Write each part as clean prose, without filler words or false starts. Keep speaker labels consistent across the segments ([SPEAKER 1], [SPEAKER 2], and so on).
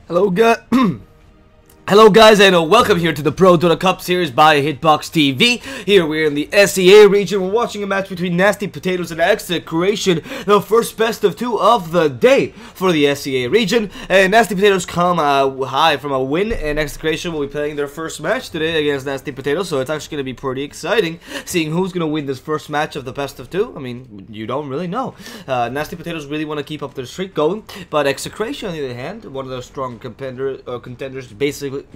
[SPEAKER 1] Hello, guys. Hello guys, and welcome here to the ProDota Cup series by Hitbox TV. Here we're in the SEA region. We're watching a match between Nasty Potatoes and XctN, the first best of two of the day for the SEA region. And Nasty Potatoes come high from a win, and XctN will be playing their first match today against Nasty Potatoes. So it's actually going to be pretty exciting seeing who's going to win this first match of the best of two. I mean, you don't really know. Nasty Potatoes really want to keep up their streak going, but XctN, on the other hand, one of the strong contenders,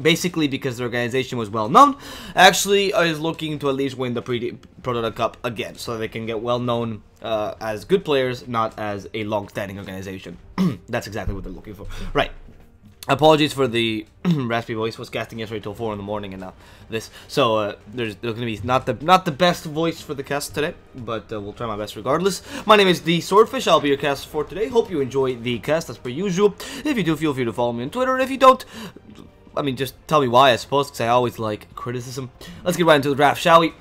[SPEAKER 1] basically because their organization was well known, actually is looking to at least win the ProDota Cup again, so they can get well known as good players, not as a long-standing organization. That's exactly what they're looking for. Right. Apologies for the raspy voice. Was casting yesterday till 4 in the morning, and now this. So there's going to be not the best voice for the cast today, but we'll try my best regardless. My name is DSwordfish. I'll be your cast for today. Hope you enjoy the cast as per usual. If you do, feel free to follow me on Twitter, and if you don't, I mean, just tell me why, I suppose, because I always like criticism. Let's get right into the draft, shall we?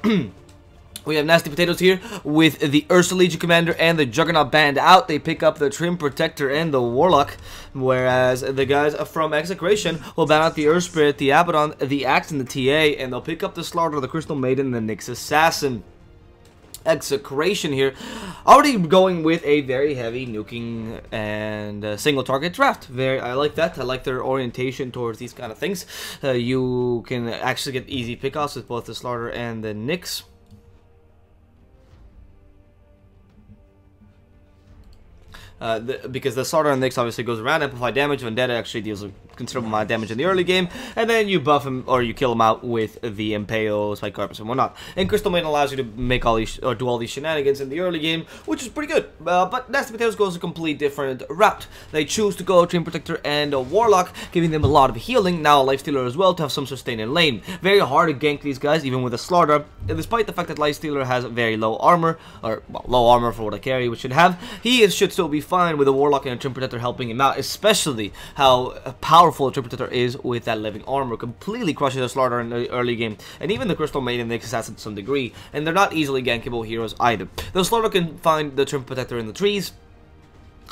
[SPEAKER 1] We have Nasty Potatoes here with the Ursa Legion Commander and the Juggernaut Band out. They pick up the Trim Protector and the Warlock, whereas the guys from XctN will ban out the Earth Spirit, the Abaddon, the Axe, and the TA, and they'll pick up the Slaughter, the Crystal Maiden, and the Nyx Assassin. XctN here, already going with a very heavy nuking and single target draft. I like that. I like their orientation towards these kind of things. You can actually get easy pickoffs with both the Slaughter and the Nyx. Because the Slaughter and Nyx obviously goes around, amplify damage. Vendetta actually deals a considerable amount of damage in the early game, and then you buff him or you kill him out with the Impale, Spike Carpus, and whatnot. And Crystal Maiden allows you to make all these or do all these shenanigans in the early game, which is pretty good. But Nasty Potatoes goes a complete different route. They choose to go Trim Protector and a Warlock, giving them a lot of healing. Now a Lifestealer as well to have some sustain in lane. Very hard to gank these guys, even with a Slaughter. And despite the fact that Lifestealer has very low armor, or well, low armor for what a carry which should have, he should still be fine with a Warlock and a Trim Protector helping him out, especially how powerful a Trim Protector is with that living armor. Completely crushes a Slaughter in the early game, and even the Crystal Maiden and the Assassin to some degree, and they're not easily gankable heroes either. The Slaughter can find the Trim Protector in the trees.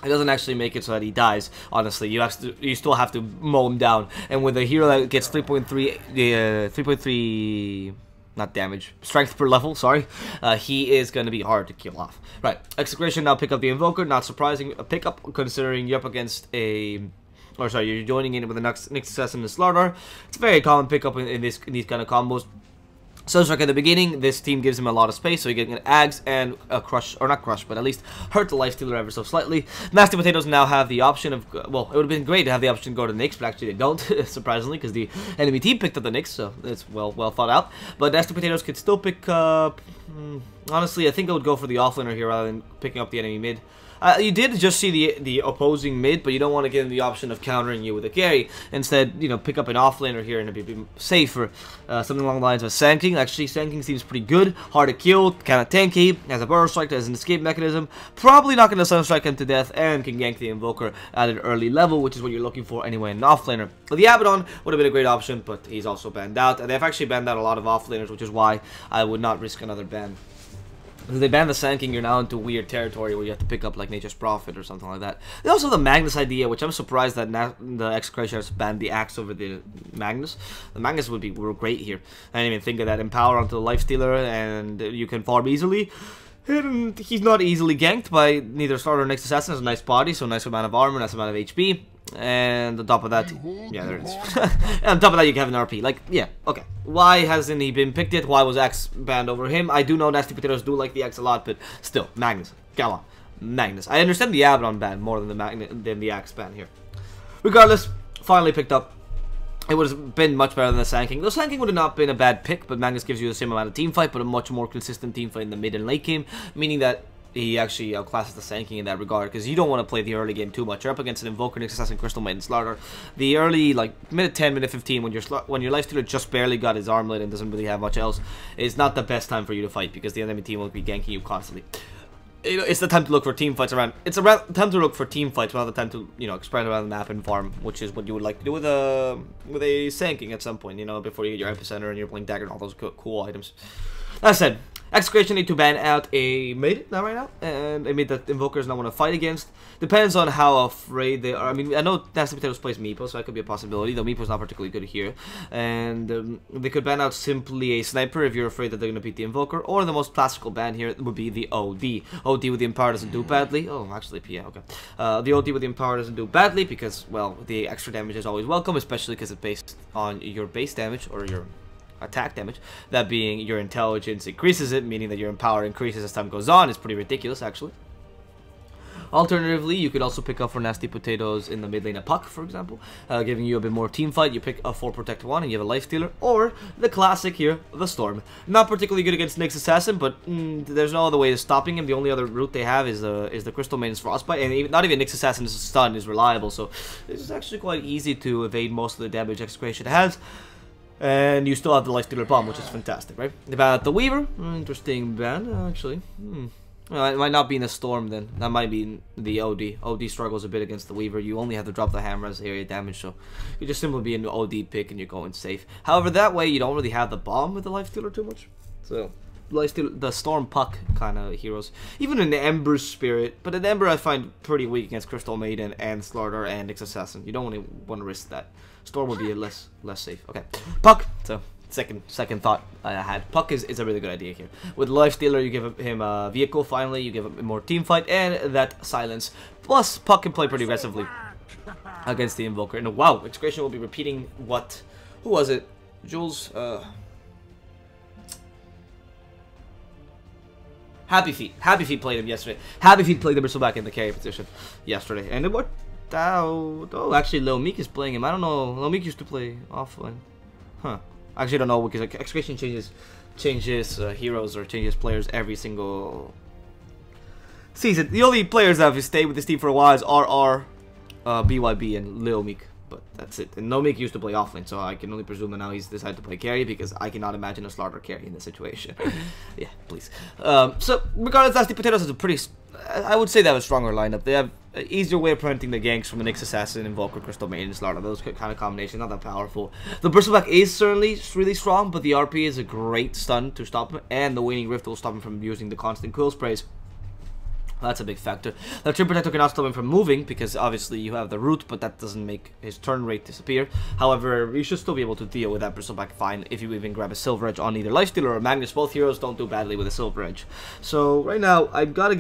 [SPEAKER 1] It doesn't actually make it so that he dies, honestly. You still have to mow him down, and with a hero that gets 3.3 not damage, strength per level, sorry, he is going to be hard to kill off. Right, XctN now pick up the Invoker, not surprising, a pickup considering you're up against a, or sorry, you're joining in with the Nyx Assassin and the Slaughter. It's a very common pickup in these kind of combos. Sunstrike at the beginning, this team gives him a lot of space, so you get an Ags and a Crush, or not Crush, but at least hurt the Lifestealer ever so slightly. Nasty Potatoes now have the option of, well, it would have been great to have the option to go to Nyx, but actually they don't, surprisingly, because the enemy team picked up the Nyx, so it's well thought out. But Nasty Potatoes could still pick up, honestly, I think I would go for the offlaner here rather than picking up the enemy mid. You did just see the opposing mid, but you don't want to give him the option of countering you with a carry. Instead, you know, pick up an offlaner here and it'd be safer. Something along the lines of Sand King. Actually, Sand King seems pretty good. Hard to kill, kind of tanky, has a burrow strike, has an escape mechanism. Probably not going to Sunstrike him to death and can gank the Invoker at an early level, which is what you're looking for anyway in an offlaner. The Abaddon would have been a great option, but he's also banned out. And they've actually banned out a lot of offlaners, which is why I would not risk another ban. If they ban the Sand King, you're now into weird territory where you have to pick up like Nature's Prophet or something like that. They also have the Magnus idea, which I'm surprised that the XctN has banned the Axe over the Magnus. The Magnus would be great here. I didn't even think of that. Empower onto the Lifestealer, and you can farm easily. And he's not easily ganked by neither Slaughter nor Nyx Assassin. Has a nice body, so nice amount of armor, nice amount of HP. And on top of that, yeah, there it is. And on top of that, you have an RP. Like, yeah, okay. Why hasn't he been picked yet? Why was Axe banned over him? I do know Nasty Potatoes do like the Axe a lot, but still, Magnus. Come on. Magnus. I understand the Abaddon ban more than the Axe ban here. Regardless, finally picked up. It would have been much better than the Sand King. The Sand King would have not been a bad pick, but Magnus gives you the same amount of team fight, but a much more consistent team fight in the mid and late game, meaning that he actually outclasses the Sand King in that regard, because you don't want to play the early game too much. You're up against an Invoker, Nyx Assassin, Crystal Maiden, Slaughter. The early, like, minute 10, minute 15, when your Lifestealer just barely got his armlet and doesn't really have much else, is not the best time for you to fight, because the enemy team will be ganking you constantly. You know, it's the time to look for team fights around. It's around time to look for team fights rather than time to, you know, spread around the map and farm, which is what you would like to do with a Sand King at some point, you know, before you get your epicenter and you're playing dagger and all those cool items. That said, XctN need to ban out a mid right now, and a mid that Invokers not want to fight against. Depends on how afraid they are. I mean, I know Nasty Potatoes plays Meepo, so that could be a possibility, though Meepo's not particularly good here. And they could ban out simply a Sniper if you're afraid that they're going to beat the Invoker, or the most classical ban here would be the OD. OD with the Empower doesn't do badly. Oh, actually, yeah, okay. The OD with the Empower doesn't do badly because, well, the extra damage is always welcome, especially because it's based on your base damage, or your attack damage. That being, your intelligence increases it, meaning that your empower increases as time goes on. It's pretty ridiculous, actually. Alternatively, you could also pick up for Nasty Potatoes in the mid lane a Puck, for example, giving you a bit more team fight. You pick a 4 Protect 1 and you have a Life Stealer, or the classic here, the Storm. Not particularly good against Nyx Assassin, but there's no other way of stopping him. The only other route they have is the Crystal Maiden's Frostbite, and even, not even Nyx Assassin's stun is reliable, so it's actually quite easy to evade most of the damage XctN has. And you still have the Life Stealer Bomb, which is fantastic, right? About the Weaver, interesting ban, actually. Well, it might not be in the Storm then. That might be in the OD. OD struggles a bit against the Weaver. You only have to drop the hammer as area damage, so you just simply be an OD pick and you're going safe. However, that way you don't really have the bomb with the Life Stealer too much. So, Life Stealer, the Storm Puck kind of heroes. Even in the Ember Spirit, but an Ember I find pretty weak against Crystal Maiden and Slaughter and Nyx Assassin. You don't really want to risk that. Storm would be less safe. Okay, Puck. So second thought I had. Puck is a really good idea here. With Life Stealer, you give him a vehicle. Finally, you give him more team fight and that silence. Plus, Puck can play pretty aggressively against the Invoker. And wow, XctN will be repeating what? Who was it? Jules. Happy Feet. Happy Feet played him yesterday. Happy Feet played the Bristleback in the carry position yesterday, and it worked. Oh, actually, Lil Meek is playing him. I don't know. Lil Meek used to play offline. Huh. I actually don't know, because like, XctN changes heroes or changes players every single season. The only players that have stayed with this team for a while is RR, BYB, and Lil Meek. But that's it. And Lil Meek used to play offlane, so I can only presume that now he's decided to play carry, because I cannot imagine a Slaughter carry in this situation. Yeah, please. So, regardless, Nasty Potatoes is a pretty... I would say they have a stronger lineup. They have an easier way of preventing the ganks from the Nyx Assassin, Invoker, Crystal Maiden, Slaughter. Those kind of combinations, not that powerful. The Bristleback is certainly really strong, but the RP is a great stun to stop him, and the Waning Rift will stop him from using the constant quill sprays. That's a big factor. The Twin Protector cannot stop him from moving, because obviously you have the root, but that doesn't make his turn rate disappear. However, you should still be able to deal with that Bristleback fine if you even grab a Silver Edge on either Life Stealer or Magnus. Both heroes don't do badly with a Silver Edge. So right now, I gotta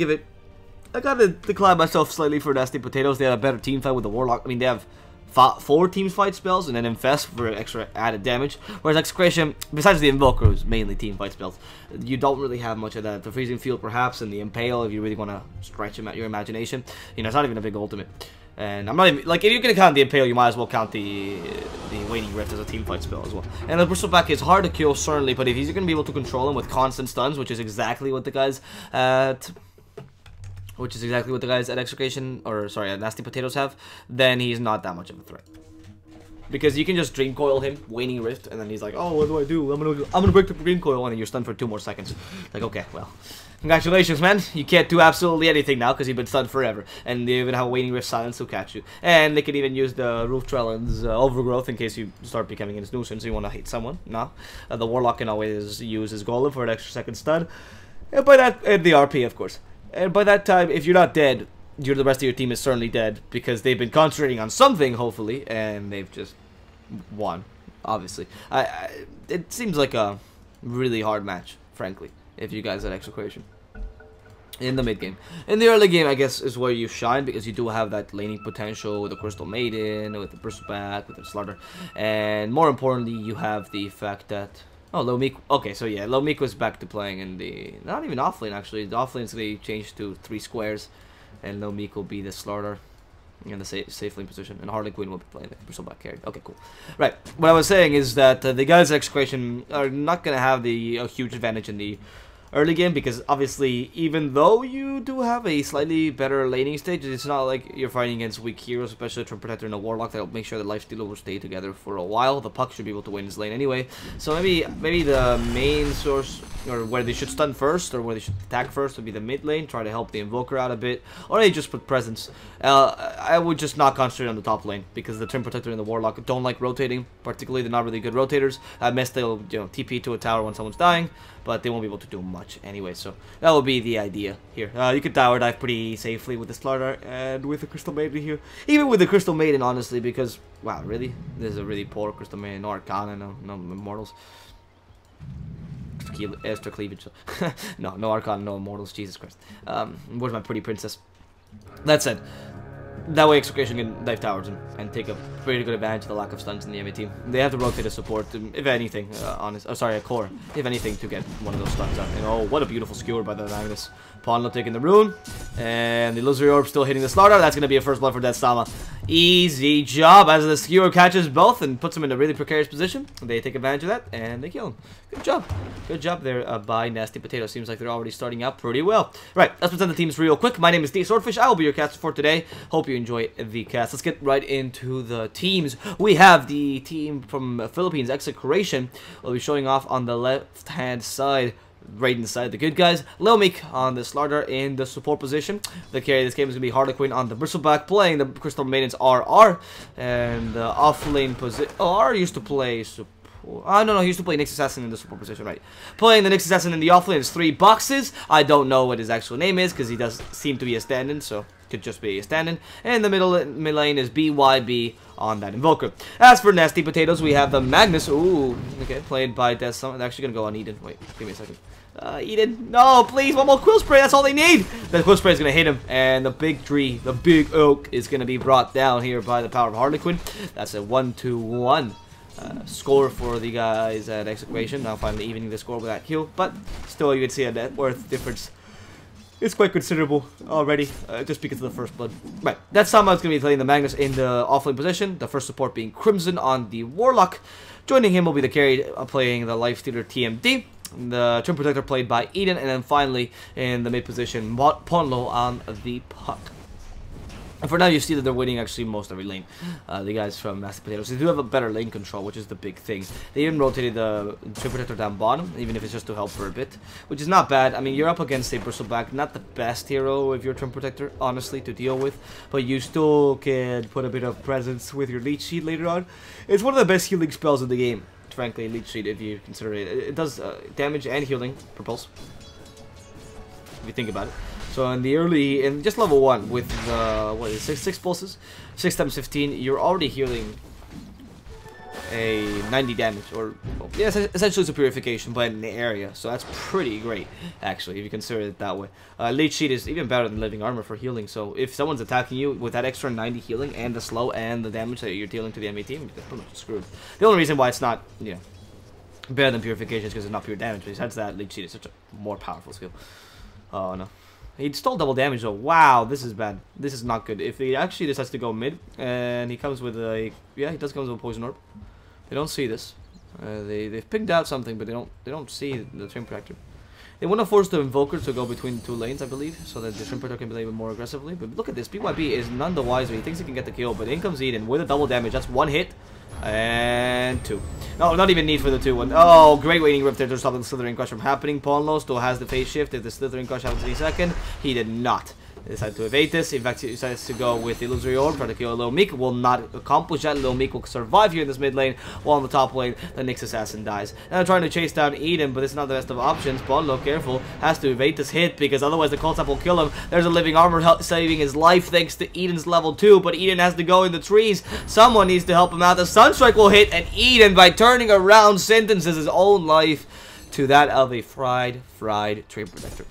[SPEAKER 1] decline myself slightly for Nasty Potatoes. They have a better team fight with the Warlock. I mean, they have 4 team fight spells and then Infest for extra added damage. Whereas XctN, besides the Invoker, who's mainly team fight spells, you don't really have much of that. The Freezing Field, perhaps, and the Impale, if you really want to stretch your imagination. You know, it's not even a big ultimate. And I'm not even, like, if you're going to count the Impale, you might as well count the Waning Rift as a team fight spell as well. And the Bristleback is hard to kill, certainly, but if he's going to be able to control him with constant stuns, which is exactly what the guys at... XctN, or sorry, at Nasty Potatoes have, then he's not that much of a threat. Because you can just Dream Coil him, Waning Rift, and then he's like, oh, what do I do? I'm gonna break the Dream Coil, and then you're stunned for 2 more seconds. Like, okay, well, congratulations, man. You can't do absolutely anything now, because you've been stunned forever. And they even have Waning Rift Silence to catch you. And they can even use the Roof Trellin's Overgrowth in case you start becoming a nuisance, so you want to hit someone. No. The Warlock can always use his Golem for an extra second stun. And by that, and the RP, of course. And by that time, if you're not dead, the rest of your team is certainly dead, because they've been concentrating on something, hopefully, and they've just won, obviously. It seems like a really hard match, frankly, if you guys had XctN. In the mid game. In the early game, I guess, is where you shine, because you do have that laning potential with the Crystal Maiden, with the Bristleback, with the Slaughter, and more importantly, you have the fact that... Oh, Lil Meek. Okay, so yeah, Lil Meek was back to playing in the... Not even offlane, actually. The offlane's they changed to 3 squares, and Lil Meek will be the Slaughter in the safe lane position, and Harley Quinn will be playing the Bristleback carry. Okay, cool. Right, what I was saying is that the guys at XctN are not going to have the huge advantage in the early game, because obviously, even though you do have a slightly better laning stage, it's not like you're fighting against weak heroes, especially a Twin Protector and a Warlock that'll make sure the Life Stealer will stay together for a while. The Puck should be able to win his lane anyway. So maybe the main source, or where they should stun first, or where they should attack first, would be the mid lane, try to help the Invoker out a bit, or they just put presence. I would just not concentrate on the top lane, because the Twin Protector and the Warlock don't like rotating, particularly they're not really good rotators. At best, they'll TP to a tower when someone's dying, but they won't be able to do much anyway, so that will be the idea here. You could tower dive pretty safely with the Slardar and with the Crystal Maiden here. Even with the Crystal Maiden, honestly, because, wow, really? This is a really poor Crystal Maiden. No Arcana, no Immortals. Extra cleavage. No Arcana, no Immortals, Jesus Christ. Where's my pretty princess? That said, that way XctN can dive towers and take a pretty good advantage of the lack of stuns in the enemy team. They have to rotate a support, if anything, a core, if anything, to get one of those stuns out. And oh, what a beautiful skewer by the Magnus. Ponlo taking the rune, and the Illusory Orb still hitting the Slardar. That's going to be a first blood for Death Sama. Easy job as the skewer catches both and puts them in a really precarious position. They take advantage of that, and they kill him. Good job. Good job there by Nasty Potato. Seems like they're already starting out pretty well. Right, let's present the teams real quick. My name is DSwordfish. I will be your caster for today. Hope you enjoy the cast. Let's get right into the teams. We have the team from Philippines, XctN. We'll be showing off on the left-hand side. Right inside the good guys. Lil Meek on the Slardar in the support position. The carry this game is going to be Harlequin on the Bristleback, playing the Crystal Maidens RR. And the off-lane position... Oh, R used to play support. No, he used to play Nyx Assassin in the support position, right. Playing the Nyx Assassin in the off-lane is 3 boxes. I don't know what his actual name is, because he does seem to be a stand-in, so could just be a stand-in. And the mid lane is BYB on that Invoker. As for Nasty Potatoes, we have the Magnus. Ooh, okay, played by Death Summon. They're actually going to go on Eden. Wait, give me a second. Eden, no, please, one more Quill Spray, that's all they need. The Quill Spray is going to hit him, and the big tree, the big oak, is going to be brought down here by the power of Harlequin. That's a 1-2-1 score for the guys at XctN. Now finally evening the score with that kill, but still you can see a net worth difference. It's quite considerable already, just because of the first blood. Right, that's Sama's going to be playing the Magnus in the offlane position, the first support being Crimson on the Warlock. Joining him will be the carry playing the Lifestealer TMD. The Twin Protector played by Eden, and then finally in the mid position, Ponlo on the Puck. And for now, you see that they're winning actually most every lane. The guys from Nasty Potatoes, they do have a better lane control, which is the big thing. They even rotated the Twin Protector down bottom, even if it's just to help for a bit, which is not bad. I mean, you're up against a Bristleback, not the best hero if you're Twin Protector, honestly, to deal with, but you still can put a bit of presence with your Leech Seed later on. It's one of the best healing spells in the game. Frankly, Leech Seed, if you consider it. It does damage and healing per pulse, if you think about it. So in the early, in just level 1 with what is it, 6 pulses, 6 times 15, you're already healing a 90 damage, or well, yeah, essentially it's a purification, but in the area. So that's pretty great, actually, if you consider it that way. Leech Seed is even better than Living Armor for healing. So if someone's attacking you with that extra 90 healing and the slow and the damage that you're dealing to the enemy team, you're pretty much screwed. The only reason why it's not, you know, better than purification is because it's not pure damage. Besides that, Leech Seed is such a more powerful skill. Oh no. He stole double damage though. Wow, this is bad. This is not good. If he actually decides to go mid, and he comes with a, yeah, he does come with a Poison Orb. They don't see this. They've picked out something, but they don't see the Twin Protector. They want to force the Invoker to go between the 2 lanes, I believe, so that the Twin Protector can play more aggressively. But look at this. BYB is none the wiser. He thinks he can get the kill, but in comes Eden with a double damage. That's 1 hit. And 2. No, not even need for the 2-1. Oh, great waiting rift there to stop the Slithering Crush from happening. Ponlo still has the phase shift. If the Slithering Crush happens any second, he did not. He decided to evade this. In fact, he decides to go with the Illusory Orb, try to kill Lil Meek. Will not accomplish that. Lil Meek will survive here in this mid lane, while in the top lane, the Nyx Assassin dies. Now trying to chase down Eden, but it's not the best of options. Ponlo, careful, has to evade this hit, because otherwise the Cold Snap will kill him. There's a Living Armor saving his life thanks to Eden's level 2, but Eden has to go in the trees. Someone needs to help him out. The Sunstrike will hit, and Eden, by turning around, sentences his own life to that of a fried Twin Protector.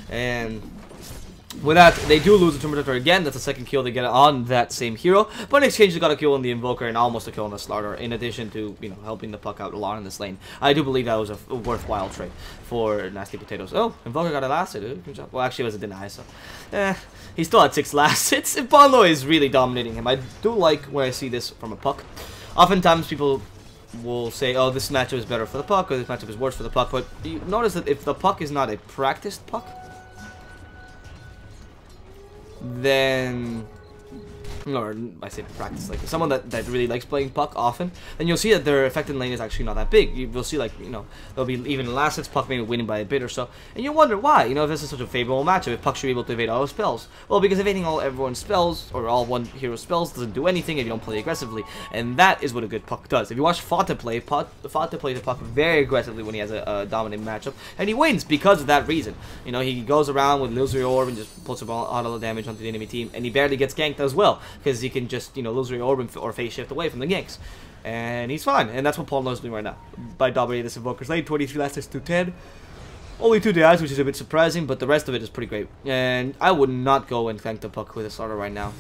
[SPEAKER 1] And with that, they do lose the Twin Protector again. That's the second kill they get on that same hero. But in exchange, they got a kill on the Invoker and almost a kill on the Slardar, in addition to, you know, helping the Puck out a lot in this lane. I do believe that was a worthwhile trade for Nasty Potatoes. Oh, Invoker got a last hit. Good job. Well, actually, it was a deny, so he still had 6 last hits. And Ponlo is really dominating him. I do like when I see this from a Puck. Oftentimes, people will say, oh, this matchup is better for the Puck, or this matchup is worse for the Puck. But you notice that if the Puck is not a practiced Puck, then or I say practice, like someone that really likes playing puck often, then you'll see that their effect in lane is actually not that big. You'll see, like, you know, there'll be even in last hits puck maybe winning by a bit or so, and you wonder why. You know, if this is such a favorable matchup, if puck should be able to evade all spells. Well, because evading everyone's spells, or all one hero's spells, doesn't do anything if you don't play aggressively, and that is what a good puck does. If you watch Fata plays the puck very aggressively when he has a dominant matchup, and he wins because of that reason. You know, he goes around with Illusory Orb and just puts a lot of damage onto the enemy team, and he barely gets ganked as well, because he can just, you know, Illusory Orb or phase shift away from the ganks. And he's fine, and that's what Paul is doing right now. By dominating this Invoker's lane, 23 last hits to 10. Only 2 DIs, which is a bit surprising, but the rest of it is pretty great. And I would not go and tank the puck with a starter right now.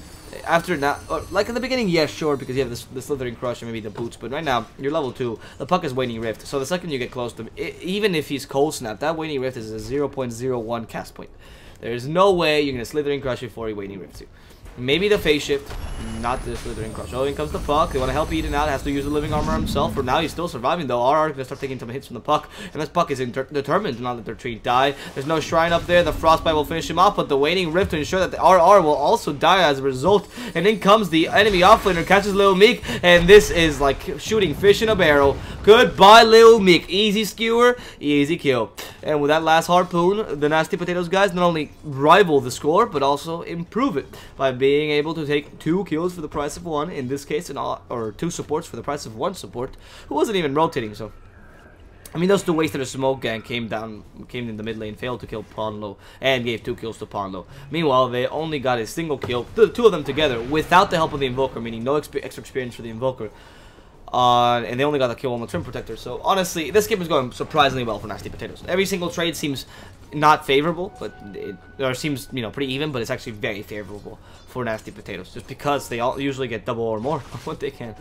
[SPEAKER 1] After now, like in the beginning, yes, sure, because you have the Slithering Crush and maybe the boots, but right now, you're level 2, the puck is Waning Rift, so the second you get close to him, even if he's Cold Snap, that Waning Rift is a 0.01 cast point. There's no way you're going to Slithering Crush before he Waning Rifts you. Maybe the phase shift, not the Slithering Crush. Oh, in comes the puck. They want to help Eden out. Has to use the living armor himself. For now, he's still surviving, though. RR is going to start taking some hits from the puck. And this puck is determined to not let their tree die. There's no shrine up there. The Frostbite will finish him off, but the Waning Rift to ensure that the RR will also die as a result. And in comes the enemy offlaner, catches Lil Meek. And this is like shooting fish in a barrel. Goodbye, Lil Meek. Easy skewer, easy kill. And with that last harpoon, the Nasty Potatoes guys not only rival the score, but also improve it by being able to take 2 kills for the price of 1, in this case, or 2 supports for the price of 1 support, who wasn't even rotating. So, I mean, those 2 wasted a smoke gang came in the mid lane, failed to kill Ponlo, and gave 2 kills to Ponlo. Meanwhile, they only got a single kill, the 2 of them together, without the help of the Invoker, meaning no extra experience for the Invoker. And they only got the kill on the Trim Protector. So honestly, this game is going surprisingly well for Nasty Potatoes. Every single trade seems not favorable, but or seems, you know, pretty even, but it's actually very favorable for Nasty Potatoes, just because they all usually get double or more of what they can.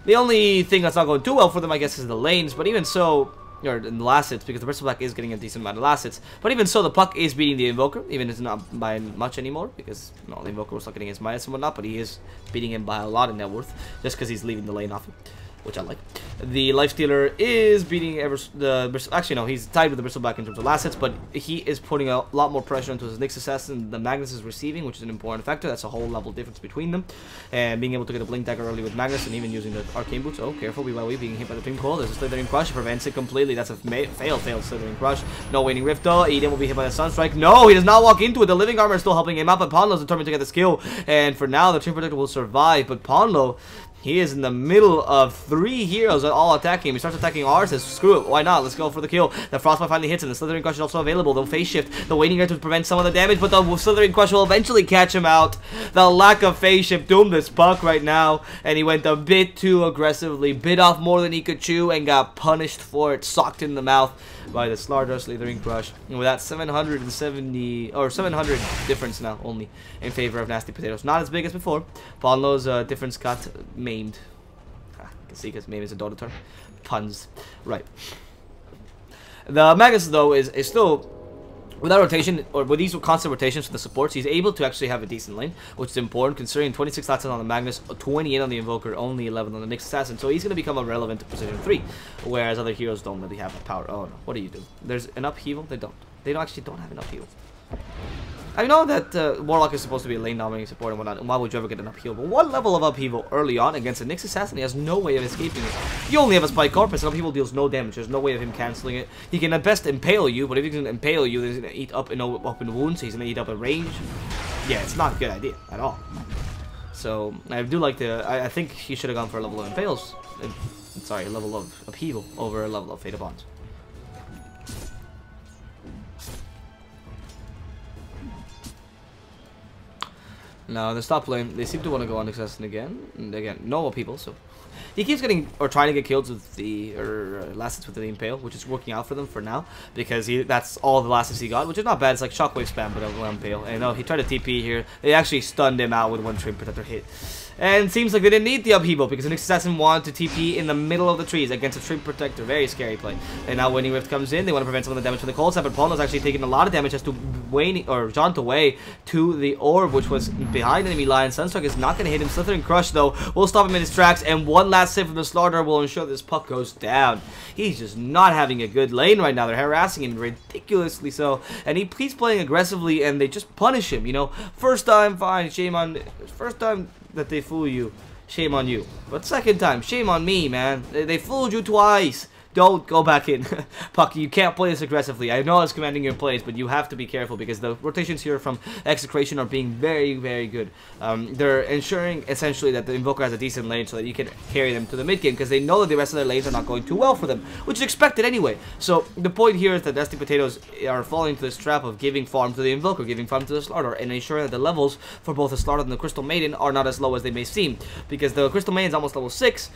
[SPEAKER 1] The only thing that's not going too well for them, I guess, is the lanes, but even so, or in the last hits, because the Bristol Black is getting a decent amount of last hits, but even so, the puck is beating the Invoker, even if it's not by much anymore, because, you know, the Invoker was still getting his minus and whatnot, but he is beating him by a lot in net worth, just because he's leaving the lane off him, which I like. The Lifestealer is beating actually no, he's tied with the Bristleback in terms of last hits, but he is putting a lot more pressure into his Nyx Assassin. The Magnus is receiving, which is an important factor. That's a whole level difference between them. And being able to get a Blink Dagger early with Magnus, and even using the Arcane Boots. Oh, careful, BYW being hit by the Pink Coil. There's a Slithering Crush, prevents it completely. That's a failed Slithering Crush. No Waning Rift though. Eden will be hit by the Sunstrike. No, he does not walk into it. The Living Armor is still helping him out, but Ponlo's determined to get the skill. And for now, the Trim Protector will survive, but Ponlo, he is in the middle of 3 heroes all attacking him. He starts attacking R, says, screw it, why not? Let's go for the kill. The Frostbite finally hits him. The Slithering Crush is also available. They'll phase shift. The Waning Rift to prevent some of the damage, but the Slithering Crush will eventually catch him out. The lack of phase shift doomed this puck right now, and he went a bit too aggressively, bit off more than he could chew, and got punished for it, socked in the mouth by the Slardar Slithering Crush. And with that 770 or 700 difference now only in favor of Nasty Potatoes. Not as big as before. Ponlo's difference got maimed. You can see because maim is a Dota term. Puns. Right. The Magus though is still, with that rotation, or with these constant rotations for the supports, he's able to actually have a decent lane, which is important considering 26 stats on the Magnus, 28 on the Invoker, only 11 on the Nyx Assassin, so he's going to become a relevant position 3, whereas other heroes don't really have the power. Oh no, what do you do? There's an upheaval? They don't. They actually don't have an upheaval. I know that Warlock is supposed to be a lane dominating support and whatnot, and why would you ever get an upheaval? But what level of upheaval early on against a Nyx Assassin? He has no way of escaping it. You only have a Spike Corpus, and upheaval deals no damage. There's no way of him cancelling it. He can at best impale you, but if he can impale you, then he's going to eat up in open wounds, so he's going to eat up in range. Yeah, it's not a good idea at all. So, I do like to, I think he should have gone for a level of impales. Sorry, a level of upheaval over a level of Fate of Bonds. Now, the top lane, they seem to want to go on Assassin again. And again, no people, so he keeps getting, or trying to get kills with the, last hits with the Impale, which is working out for them for now, because that's all the last hits he got, which is not bad. It's like Shockwave spam, but a Impale. And no, he tried to TP here. They actually stunned him out with one Trim Protector hit. And it seems like they didn't need the upheaval, because the Nyx Assassin wanted to TP in the middle of the trees against a Trim Protector. Very scary play. And now Waning Rift comes in. They want to prevent some of the damage from the cold snap, but Polno's actually taking a lot of damage as to jaunt away to the orb, which was behind enemy line. Sunstruck is not going to hit him. Slithering Crush, though, will stop him in his tracks, and one last hit from the Slardar will ensure this puck goes down. He's just not having a good lane right now. They're harassing him ridiculously so, and he's playing aggressively, and they just punish him, you know. First time, fine, shame on, first time, that they fool you, shame on you. But second time, shame on me, man. They fooled you twice. Don't go back in. Puck, you can't play this aggressively. I know I was commanding your plays, but you have to be careful because the rotations here from XctN are being very, very good. They're ensuring, essentially, that the Invoker has a decent lane so that you can carry them to the mid game because they know that the rest of their lanes are not going too well for them, which is expected anyway. So the point here is that Nasty Potatoes are falling into this trap of giving farm to the Invoker, giving farm to the Slaughter, and ensuring that the levels for both the Slaughter and the Crystal Maiden are not as low as they may seem. Because the Crystal Maiden is almost level 6,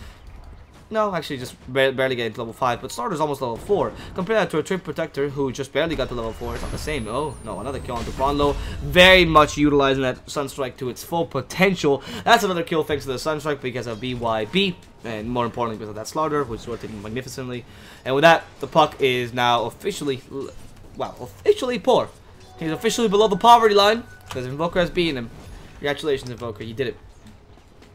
[SPEAKER 1] no, actually just barely getting to level 5, but Slaughter's almost level 4. Compare that to a Trip Protector who just barely got to level 4. It's not the same. Oh, no, another kill onto Pronlo. Very much utilizing that Sunstrike to its full potential. That's another kill thanks to the Sunstrike because of BYB, and more importantly because of that Slaughter, which is rotating magnificently. And with that, the Puck is now officially, well, officially poor. He's officially below the poverty line because Invoker has beaten him. Congratulations, Invoker, you did it.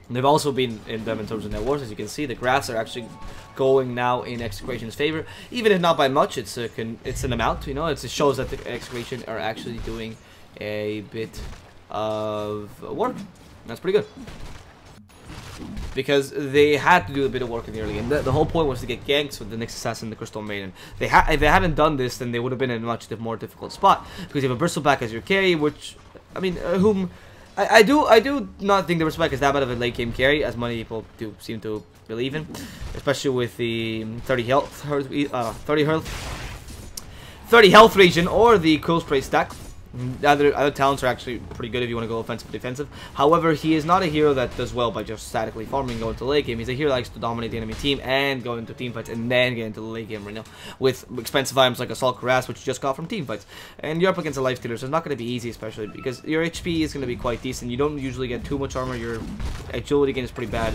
[SPEAKER 1] They've also been in them in terms of net worth. As you can see, the graphs are actually going now in XctN's favor, even if not by much. It's an amount, you know. It shows that the XctN are actually doing a bit of work. That's pretty good because they had to do a bit of work in the early game. The whole point was to get ganks with the Nyx Assassin and the Crystal Maiden. If they hadn't done this, then they would have been in a much more difficult spot because you have a Bristleback as your carry, which I mean, whom. I do not think the Bristleback is that bad of a late game carry, as many people do seem to believe in, especially with the 30 health region or the Cool Spray stack. Other talents are actually pretty good if you want to go offensive or defensive. However, he is not a hero that does well by just statically farming going to the late game. He's a hero that likes to dominate the enemy team and go into team fights and then get into the late game right now with expensive items like Assault Cuirass, which you just got from team fights. And you're up against a life stealer, so it's not going to be easy, especially because your HP is going to be quite decent. You don't usually get too much armor. Your agility gain is pretty bad.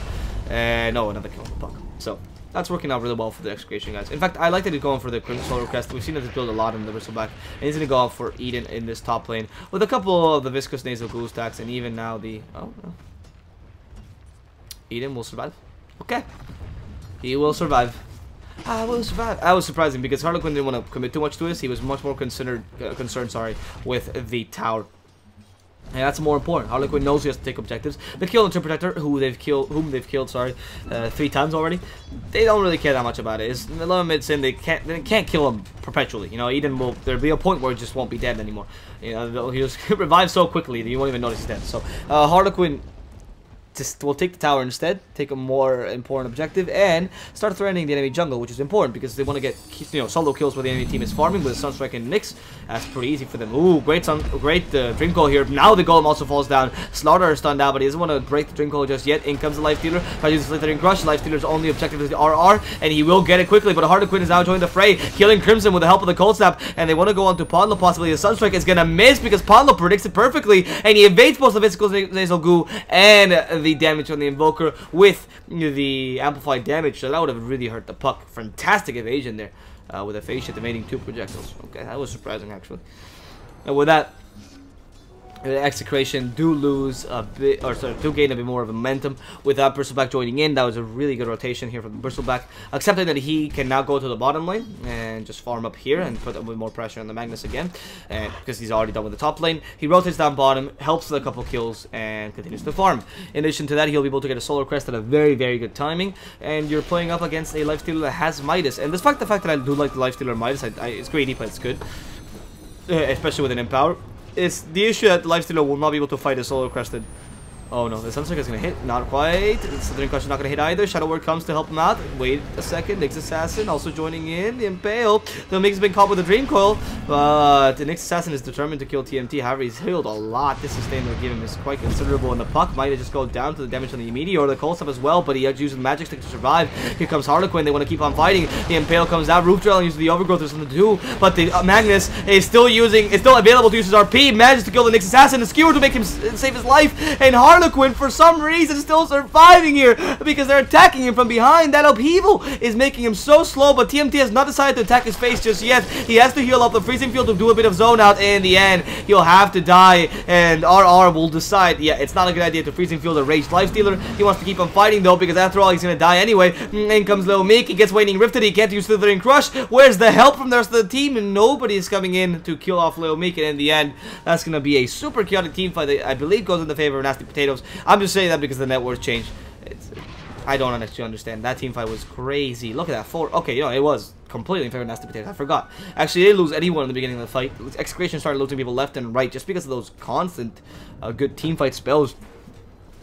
[SPEAKER 1] No, another kill on the Puck. So that's working out really well for the XctN guys. In fact, I like that he's going for the Solar Crest. We've seen this build a lot in the Bristleback. And he's going to go out for Eden in this top lane with a couple of the Viscous Nasal Glue stacks and even now the... Oh, no. Eden will survive. Okay. He will survive. I will survive. That was surprising because Harlequin didn't want to commit too much to this. He was much more concerned with the tower. And that's more important. Harlequin knows he has to take objectives. The kill and Trip Protector, whom they've killed 3 times already, they don't really care that much about it. It's 11 minutes in, they can't kill him perpetually. You know, Eden will, there'll be a point where he just won't be dead anymore. You know, he'll just revive so quickly that you won't even notice he's dead. So Harlequin just will take the tower instead, take a more important objective, and start threatening the enemy jungle, which is important because they want to get, you know, solo kills where the enemy team is farming with Sunstrike and Nyx. That's pretty easy for them. Ooh, great Dream Coil here. Now the golem also falls down. Slaughter is stunned out, but he doesn't want to break the Dream Coil just yet. In comes the Life Stealer. Tries to use the Slithering Crush. Life Stealer's only objective is the RR, and he will get it quickly, but Harlequin is now joining the fray, killing Crimson with the help of the Cold Snap, and they want to go on to Pondlo possibly. The Sunstrike is going to miss because Pondlo predicts it perfectly, and he evades both the Physical Nasal Goo and the damage on the Invoker with the amplified damage, so that would have really hurt the Puck. Fantastic evasion there with a face shit evading 2 projectiles. Okay, that was surprising actually. And with that, the XctN do lose a bit, or sorry, do gain a bit more of momentum without Bristleback joining in. That was a really good rotation here from Bristleback, accepting that he can now go to the bottom lane and just farm up here and put a bit more pressure on the Magnus again, and because he's already done with the top lane, he rotates down bottom, helps with a couple kills, and continues to farm. In addition to that, he'll be able to get a Solar Crest at a very, very good timing, and you're playing up against a Lifestealer that has Midas. And despite the fact that I do like the Lifestealer Midas, it's greedy, but it's good, especially with an Empower. It's the issue that the Lifestealer will not be able to fight a Solar Crested. Oh no, the Sunstrike is going to hit. Not quite. The Slithering Crush is not going to hit either. Shadow Word comes to help him out. Wait a second. Nyx Assassin also joining in. The Impale. The Mix has been caught with the Dream Coil. But the Nyx Assassin is determined to kill TMT. However, he's healed a lot. This sustain they'll give him is quite considerable. And the Puck might just go down to the damage on the Meteor or the Cold Snap as well. But he uses the Magic Stick to survive. Here comes Harlequin. They want to keep on fighting. The Impale comes out. Roof Drill and uses the Overgrowth. There's something to do. But the Magnus is still available to use his RP. Manages to kill the Nyx Assassin. The Skewer to make him save his life. And Harlequin, for some reason, still surviving here because they're attacking him from behind. That upheaval is making him so slow, but TMT has not decided to attack his face just yet. He has to heal up the Freezing Field to do a bit of zone out. In the end, he'll have to die, and RR will decide, yeah, it's not a good idea to Freezing Field a Raged Lifestealer. He wants to keep on fighting though, because after all, he's gonna die anyway. In comes Lil Meek. He gets Waning Rifted. He can't use Slithering Crush. Where's the help from the rest of the team? And nobody is coming in to kill off Lil Meek, and in the end, that's gonna be a super chaotic team fight that I believe goes in the favor of Nasty Potatoes. Potatoes. I'm just saying that because the net worth changed. I don't actually understand. That team fight was crazy. Look at that. Okay, you know, it was completely unfair with Nasty Potatoes. I forgot. Actually, they didn't lose anyone in the beginning of the fight. XctN started losing people left and right just because of those constant good team fight spells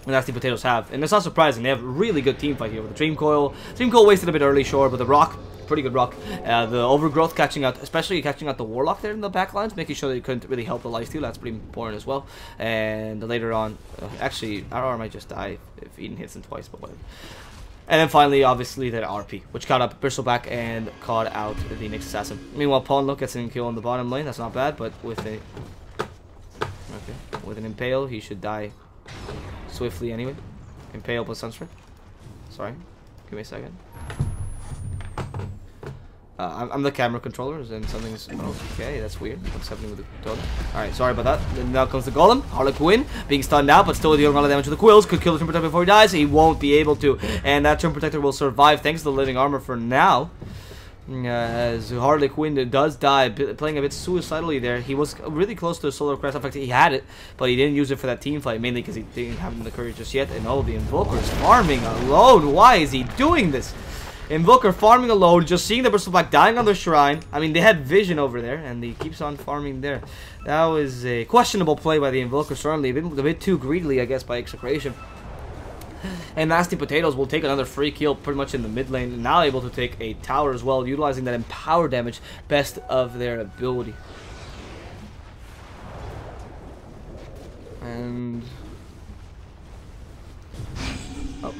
[SPEAKER 1] Nasty Potatoes have. And it's not surprising. They have a really good team fight here with the Dream Coil. Dream Coil wasted a bit early, sure, but the Rock, pretty good Rock. The Overgrowth catching out, especially catching out the Warlock there in the back lines, making sure that you couldn't really help the lifesteal. That's pretty important as well. And later on, actually, our might just die if Eden hits him twice, but whatever. And then finally, obviously, the RP, which caught up Bristleback and caught out the Nyx Assassin. Meanwhile, Pawn Look gets an kill on the bottom lane. That's not bad, but with an Impale, he should die swiftly anyway. Impale plus Sunstrike. Sorry, give me a second. I'm the camera controller, and something's okay. That's weird. What's happening with the dog? All right, sorry about that. Then now comes the Golem. Harlequin being stunned out, but still dealing a lot of damage to the Quills. Could kill the Turn Protector before he dies. He won't be able to, and that Turn Protector will survive thanks to the living armor for now. As Harlequin does die, playing a bit suicidally there. He was really close to a Solar Crest. In fact, he had it, but he didn't use it for that team fight, mainly because he didn't have the courage just yet. And oh, the Invoker is farming alone. Why is he doing this? Invoker farming alone, just seeing the Bristleback dying on the shrine. I mean, they had vision over there, and he keeps on farming there. That was a questionable play by the Invoker, certainly. A bit too greedily, I guess, by XctN. And Nasty Potatoes will take another free kill pretty much in the mid lane, and now able to take a tower as well, utilizing that empower damage best of their ability. And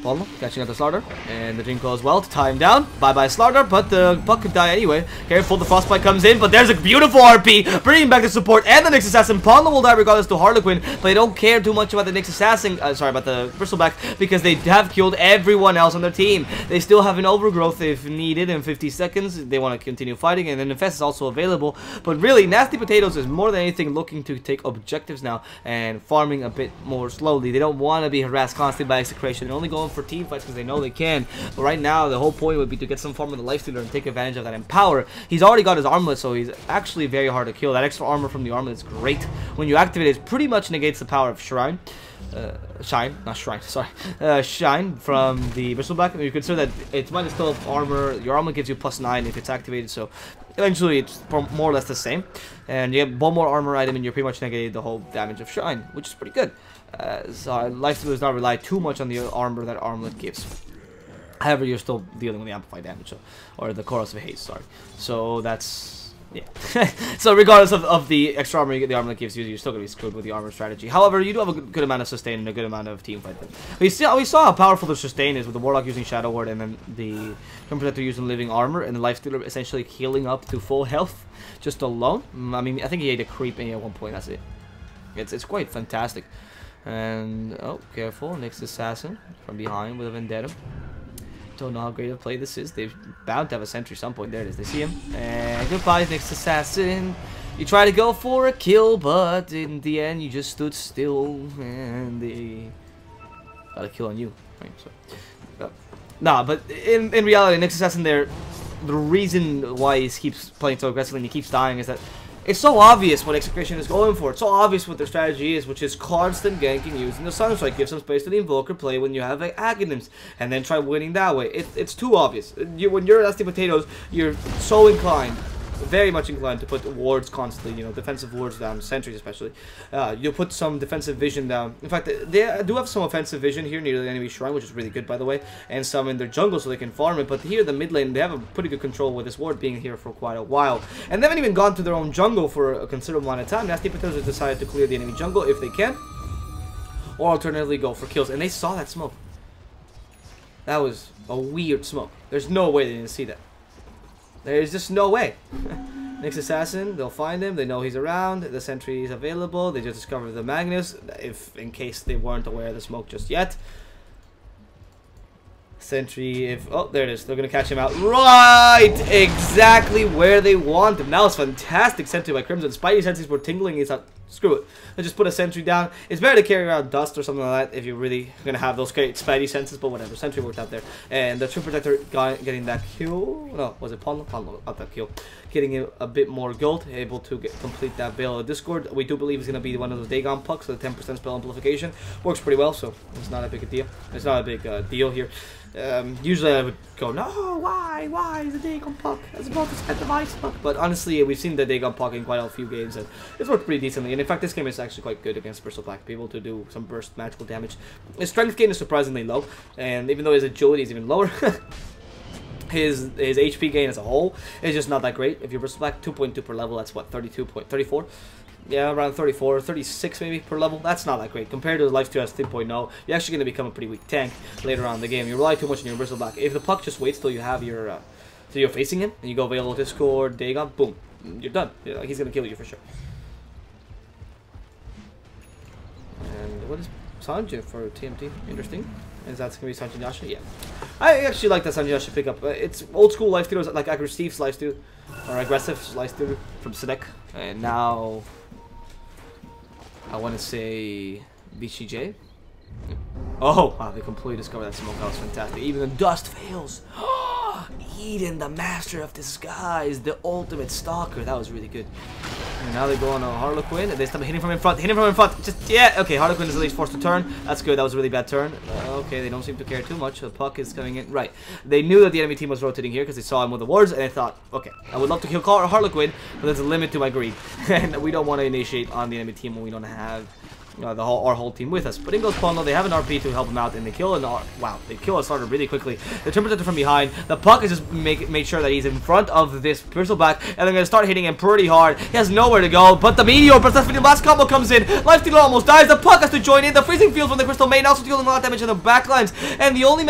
[SPEAKER 1] Palma catching out the Slaughter, and the Dream Coil as well to tie him down. Bye-bye Slaughter, but the Puck could die anyway. Careful, the Frostbite comes in, but there's a beautiful RP, bringing back the support and the Nyx Assassin. Palma will die regardless to Harlequin, but they don't care too much about the Nyx Assassin, sorry, about the Bristleback, because they have killed everyone else on their team. They still have an Overgrowth if needed in 50 seconds. They want to continue fighting, and then Infest is also available. But really, Nasty Potatoes is more than anything looking to take objectives now and farming a bit more slowly. They don't want to be harassed constantly by XctN. They're only going for team fights because they know they can. But right now, the whole point would be to get some form of the lifestealer and take advantage of that empower. He's already got his armlet, so he's actually very hard to kill. That extra armor from the armlet is great. When you activate it, it pretty much negates the power of Shine from the Bristleback. And you consider that it's minus 12 armor. Your armor gives you +9 if it's activated, so eventually it's more or less the same. And you have one more armor item, and you're pretty much negated the whole damage of Shine, which is pretty good. So lifestealer does not rely too much on the armor that armlet gives. However, you're still dealing with the amplified damage, or the Chorus of Haste, sorry. So that's, yeah. So regardless of the extra armor the armlet gives you, you're still going to be screwed with the armor strategy. However, you do have a good amount of sustain and a good amount of team fight. We saw how powerful the sustain is with the Warlock using Shadow Ward, and then the Turn Protector using Living Armor, and the Lifestealer essentially healing up to full health just alone. I mean, I think he ate a creep at one point, that's it. It's quite fantastic. And, oh, careful, Nyx Assassin from behind with a Vendetta. Don't know how great a play this is. They're bound to have a sentry at some point. There it is. They see him. And goodbye, Nyx Assassin. You try to go for a kill, but in the end, you just stood still. And they got a kill on you. Right, so, nah, but in reality, Nyx Assassin there, the reason why he keeps playing so aggressively and he keeps dying is that it's so obvious what XctN is going for. It's so obvious what their strategy is, which is constant ganking using the Sunstrike. Give some space to the Invoker, play when you have Aghanim's, and then try winning that way. It's too obvious. When you're Nasty Potatoes, you're so inclined, very much inclined to put wards constantly, you know, defensive wards down, sentries especially. You'll put some defensive vision down. In fact, they do have some offensive vision here near the enemy shrine, which is really good, by the way, and some in their jungle so they can farm it. But here, the mid lane, they have a pretty good control with this ward being here for quite a while. And they haven't even gone to their own jungle for a considerable amount of time. Nasty Potatoes have decided to clear the enemy jungle if they can, or alternatively go for kills. And they saw that smoke. That was a weird smoke. There's no way they didn't see that. There's just no way. Nyx Assassin, they'll find him. They know he's around. The sentry is available. They just discovered the Magnus, in case they weren't aware of the smoke just yet. Sentry, oh, there it is. They're gonna catch him out right exactly where they want him. Now it's fantastic sentry by Crimson. Spidey senses were tingling. He's screw it. Let's just put a sentry down. It's better to carry around dust or something like that if you're really gonna have those great spidey senses, but whatever. Sentry worked out there. And the True Protector getting that kill. No, was it Ponlo? Ponlo got that kill. Getting a bit more gold, able to complete that Veil of Discord. We do believe it's gonna be one of those Dagon pucks, so the 10% spell amplification works pretty well, so it's not a big deal. It's not a big deal here. Usually I would go, no, why is the Dagon puck as opposed to spend the Ice puck? But honestly, we've seen the Dagon puck in quite a few games, and it's worked pretty decently. And in fact, this game is actually quite good against Bristol Black, able to do some burst magical damage. His strength gain is surprisingly low, and even though his agility is even lower, his HP gain as a whole is just not that great. If you're Bristol Black, 2.2 per level, that's what, 32.34? Yeah, around 34, 36 maybe per level. That's not that great. Compared to the Lifesteal as 3.0, you're actually going to become a pretty weak tank later on in the game. You rely too much on your Bristol Black. If the puck just waits till you have your, till you're facing him, and you go Veil of Discord, Dagon, boom, you're done. Yeah, he's going to kill you for sure. And what is Sanjay for TMT? Interesting. Is that going to be Sanjay Yasha? Yeah. I actually like that Sanjay Yasha pickup. It's old school Lifestealers, like Aggressive's Lifesteal, or Aggressive's Lifesteal from Sidek. And now I want to say BCJ. Oh, wow, they completely discovered that smoke. That was fantastic. Even the dust fails. Eden, the master of disguise, the ultimate stalker. That was really good. And now they go on a Harlequin, and they start hitting from in front. Hitting from in front. Just, yeah, okay, Harlequin is at least forced to turn. That's good. That was a really bad turn. Okay, they don't seem to care too much. The puck is coming in. Right. They knew that the enemy team was rotating here because they saw him with the wards, and they thought, okay, I would love to kill Harlequin, but there's a limit to my greed. And we don't want to initiate on the enemy team when we don't have our whole team with us. But in goes Ponlo. They have an RP to help him out, and they kill wow, they kill a starter really quickly. The True Protector from behind. The puck is just made sure that he's in front of this Bristol Black, and they're gonna start hitting him pretty hard. He has nowhere to go, but the Meteor Persephone last combo comes in. Lifestealer almost dies. The puck has to join in. The freezing field from the Crystal Main also dealing a lot of damage in the backlines, and the only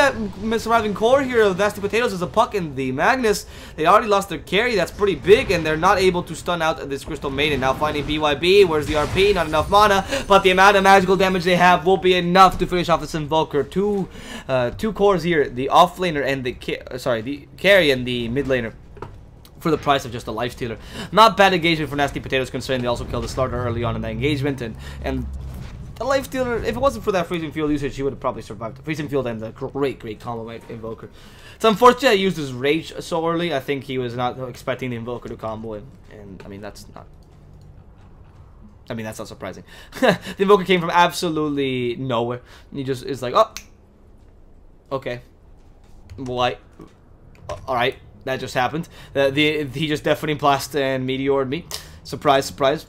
[SPEAKER 1] surviving core here of Nasty Potatoes is a puck in the Magnus. They already lost their carry. That's pretty big, and they're not able to stun out this Crystal Main. And now finding BYB. Where's the RP? Not enough mana, but the amount of magical damage they have will be enough to finish off this Invoker. Two cores here, the offlaner and the carry and the mid laner, for the price of just a Lifestealer. Not bad engagement for Nasty Potatoes, considering they also killed the starter early on in the engagement, and the Lifestealer, if it wasn't for that freezing field usage, he would have probably survived. The freezing field and the great combo by Invoker. It's unfortunate I used his rage so early. I think he was not expecting the Invoker to combo, and I mean that's not surprising. The Invoker came from absolutely nowhere. He just is like, oh, okay, why? All right, that just happened. He just deafening blast and meteored me. Surprise, surprise.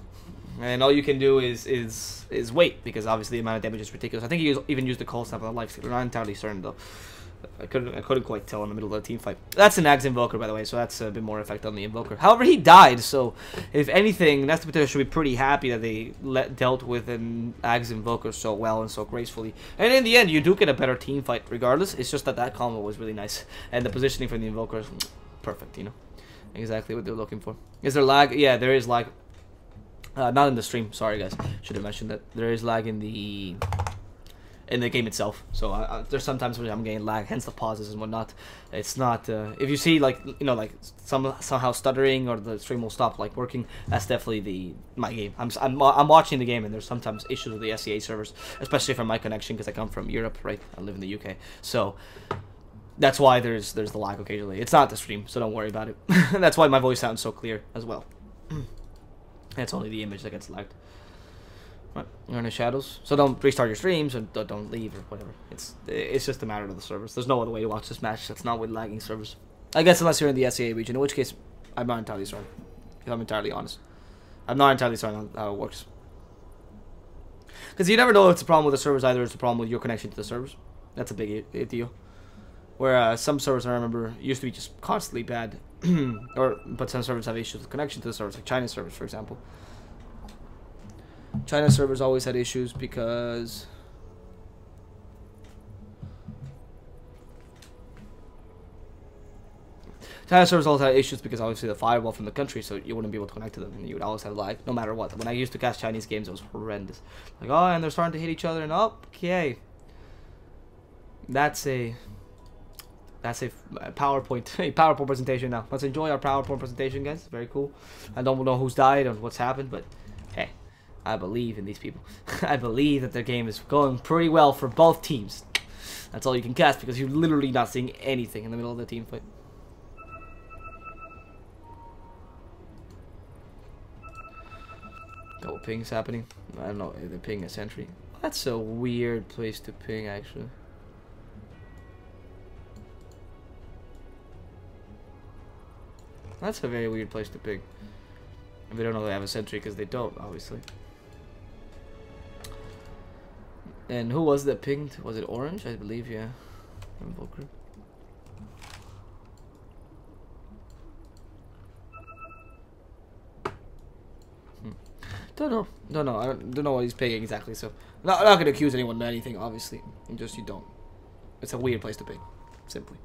[SPEAKER 1] And all you can do is wait, because obviously the amount of damage is ridiculous. I think he even used the call snap on the Lifestealer. Not entirely certain though. I couldn't quite tell in the middle of the team fight. That's an Ags Invoker, by the way, so that's a bit more effect on the Invoker. However, he died, so if anything, Nasty Potato should be pretty happy that they dealt with an Ags Invoker so well and so gracefully. And in the end, you do get a better team fight regardless. It's just that combo was really nice, and the positioning from the Invoker is perfect, you know. Exactly what they're looking for. Is there lag? Yeah, there is lag. Not in the stream, sorry guys. Should have mentioned that. There is lag in the game itself, so there's sometimes when I'm getting lag, hence the pauses and whatnot. It's not if you see like like somehow stuttering or the stream will stop like working, that's definitely my game. I'm watching the game and there's sometimes issues with the SEA servers, especially from my connection because I come from Europe, right? I live in the UK, so that's why there's the lag occasionally. It's not the stream, so don't worry about it. That's why my voice sounds so clear as well. It's only the image that gets lagged. Right, you're in the shadows, so don't restart your streams or don't leave or whatever. It's just a matter of the servers. There's no other way to watch this match that's not with lagging servers. I guess unless you're in the SEA region, in which case I'm not entirely certain. If I'm entirely honest, I'm not entirely certain on how it works. Because you never know if it's a problem with the servers either. It's a problem with your connection to the servers. That's a big deal. Where some servers I remember used to be just constantly bad, but some servers have issues with connection to the servers, like China servers, for example. China servers always had issues because obviously the firewall from the country, so you wouldn't be able to connect to them, and you would always have lag, no matter what. When I used to cast Chinese games, it was horrendous. Like, oh, and they're starting to hit each other, and okay, that's a PowerPoint, a PowerPoint presentation now. Let's enjoy our PowerPoint presentation, guys. Very cool. I don't know who's died or what's happened, but hey, I believe in these people. I believe that their game is going pretty well for both teams. That's all you can cast because you're literally not seeing anything in the middle of the team fight. Couple pings happening. I don't know if they're ping a sentry. That's a weird place to ping, actually. That's a very weird place to ping. And we don't know they have a sentry because they don't, obviously. And who was that pinged? Was it Orange? I believe, yeah. Invoker. Don't know. I don't know what he's paying exactly. So I'm not gonna accuse anyone of anything. Obviously, just you don't. It's a weird place to ping, simply.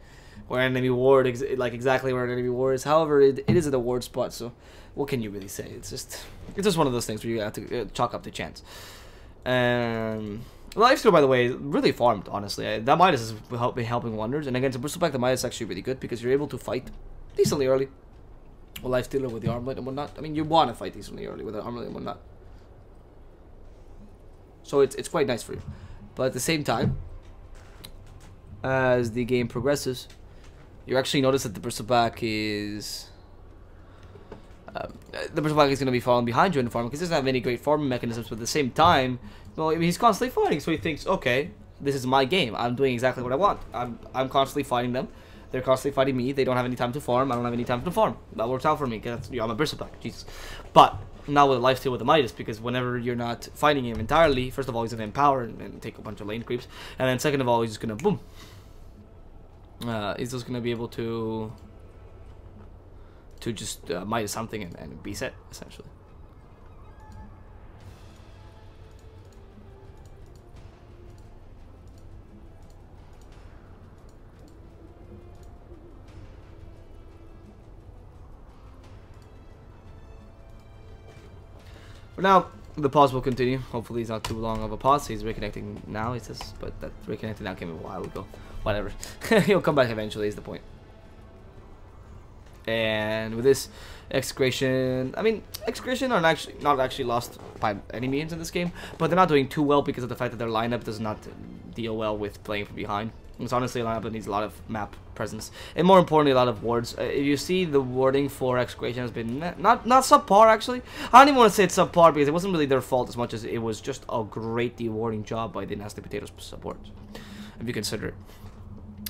[SPEAKER 1] Where an enemy ward, like exactly where an enemy ward is. However, it is an award spot. So what can you really say? It's just one of those things where you have to chalk up the chance. Lifesteal, by the way, really farmed, honestly. That Midas has been helping wonders. And against a Bristleback, the Midas is actually really good because you're able to fight decently early. Well, Lifestealer with the Armlet and whatnot. I mean, you want to fight decently early with the Armlet and whatnot. So it's quite nice for you. But at the same time, as the game progresses, you actually notice that the Bristleback is... going to be falling behind you in the farm because he doesn't have any great farming mechanisms, but at the same time, well, I mean, he's constantly fighting, so he thinks, okay, this is my game. I'm doing exactly what I want. I'm constantly fighting them. They're constantly fighting me. They don't have any time to farm. I don't have any time to farm. That works out for me because I'm a Bristleback. Jesus. But not with a lifesteal with the Midas, because whenever you're not fighting him entirely, first of all, he's going to empower and take a bunch of lane creeps, and then second of all, he's just going to boom. He's just going to be able to just Midas something and be set, essentially. For now, the pause will continue. Hopefully, it's not too long of a pause. He's reconnecting now, he says, but that reconnecting now came a while ago. Whatever. He'll come back eventually, is the point. And with this, XctN, I mean, XctN are not actually lost by any means in this game, but they're not doing too well because of the fact that their lineup does not deal well with playing from behind. It's honestly a lineup that needs a lot of map presence, and more importantly, a lot of wards. If you see, the warding for XctN has been not subpar, actually. I don't even want to say it's subpar because it wasn't really their fault as much as it was just a great dewarding job by the Nasty Potatoes support, if you consider it.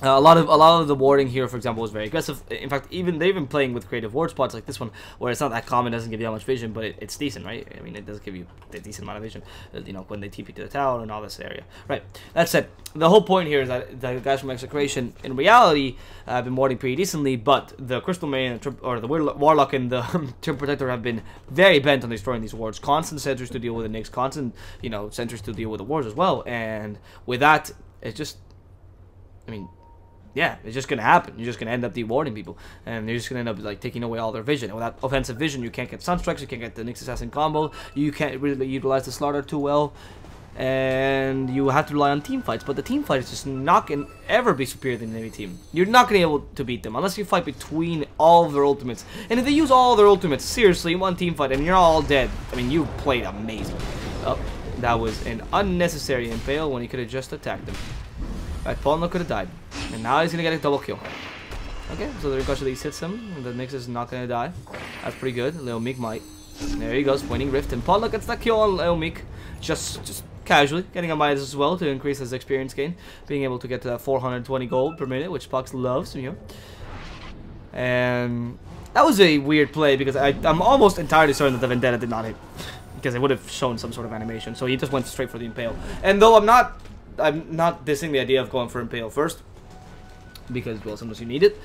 [SPEAKER 1] A lot of the warding here, for example, was very aggressive. In fact, they've been playing with creative ward spots like this one, where it's not that common, doesn't give you that much vision, but it's decent, right? I mean, it does give you a decent amount of vision, you know, when they TP to the tower and all this area, right? That said, the whole point here is that the guys from XctN, in reality, have been warding pretty decently, but the Crystal Main or the Warlock and the Tomb Protector have been very bent on destroying these wards. Constant sentries to deal with the Nyx, constant, you know, sentries to deal with the wards as well, and with that, it's just, I mean, yeah, it's just gonna happen. You're just gonna end up dewarding people, and you're just gonna end up like taking away all their vision. And without offensive vision, you can't get Sunstrikes, you can't get the Nyx Assassin combo, you can't really utilize the Slaughter too well, and you have to rely on team fights. But the team fight is just not gonna ever be superior than any team. You're not gonna be able to beat them unless you fight between all of their ultimates. And if they use all their ultimates seriously in one team fight and you're all dead, I mean, you played amazing. Oh, that was an unnecessary impale when he could have just attacked them. Right, Polno could have died. And now he's going to get a double kill. Okay, so the Ricochet League hits him. The Nyx is not going to die. That's pretty good. Lil Meek might. There he goes, pointing Rift. And Polno gets that kill on Lil Meek. Just casually. Getting a Midas as well to increase his experience gain. Being able to get to that 420 gold per minute, which Pucks loves, you know. And that was a weird play because I'm almost entirely certain that the Vendetta did not hit. Because it would have shown some sort of animation. So he just went straight for the Impale. And though I'm not dissing the idea of going for Impale first, because, well, sometimes you need it.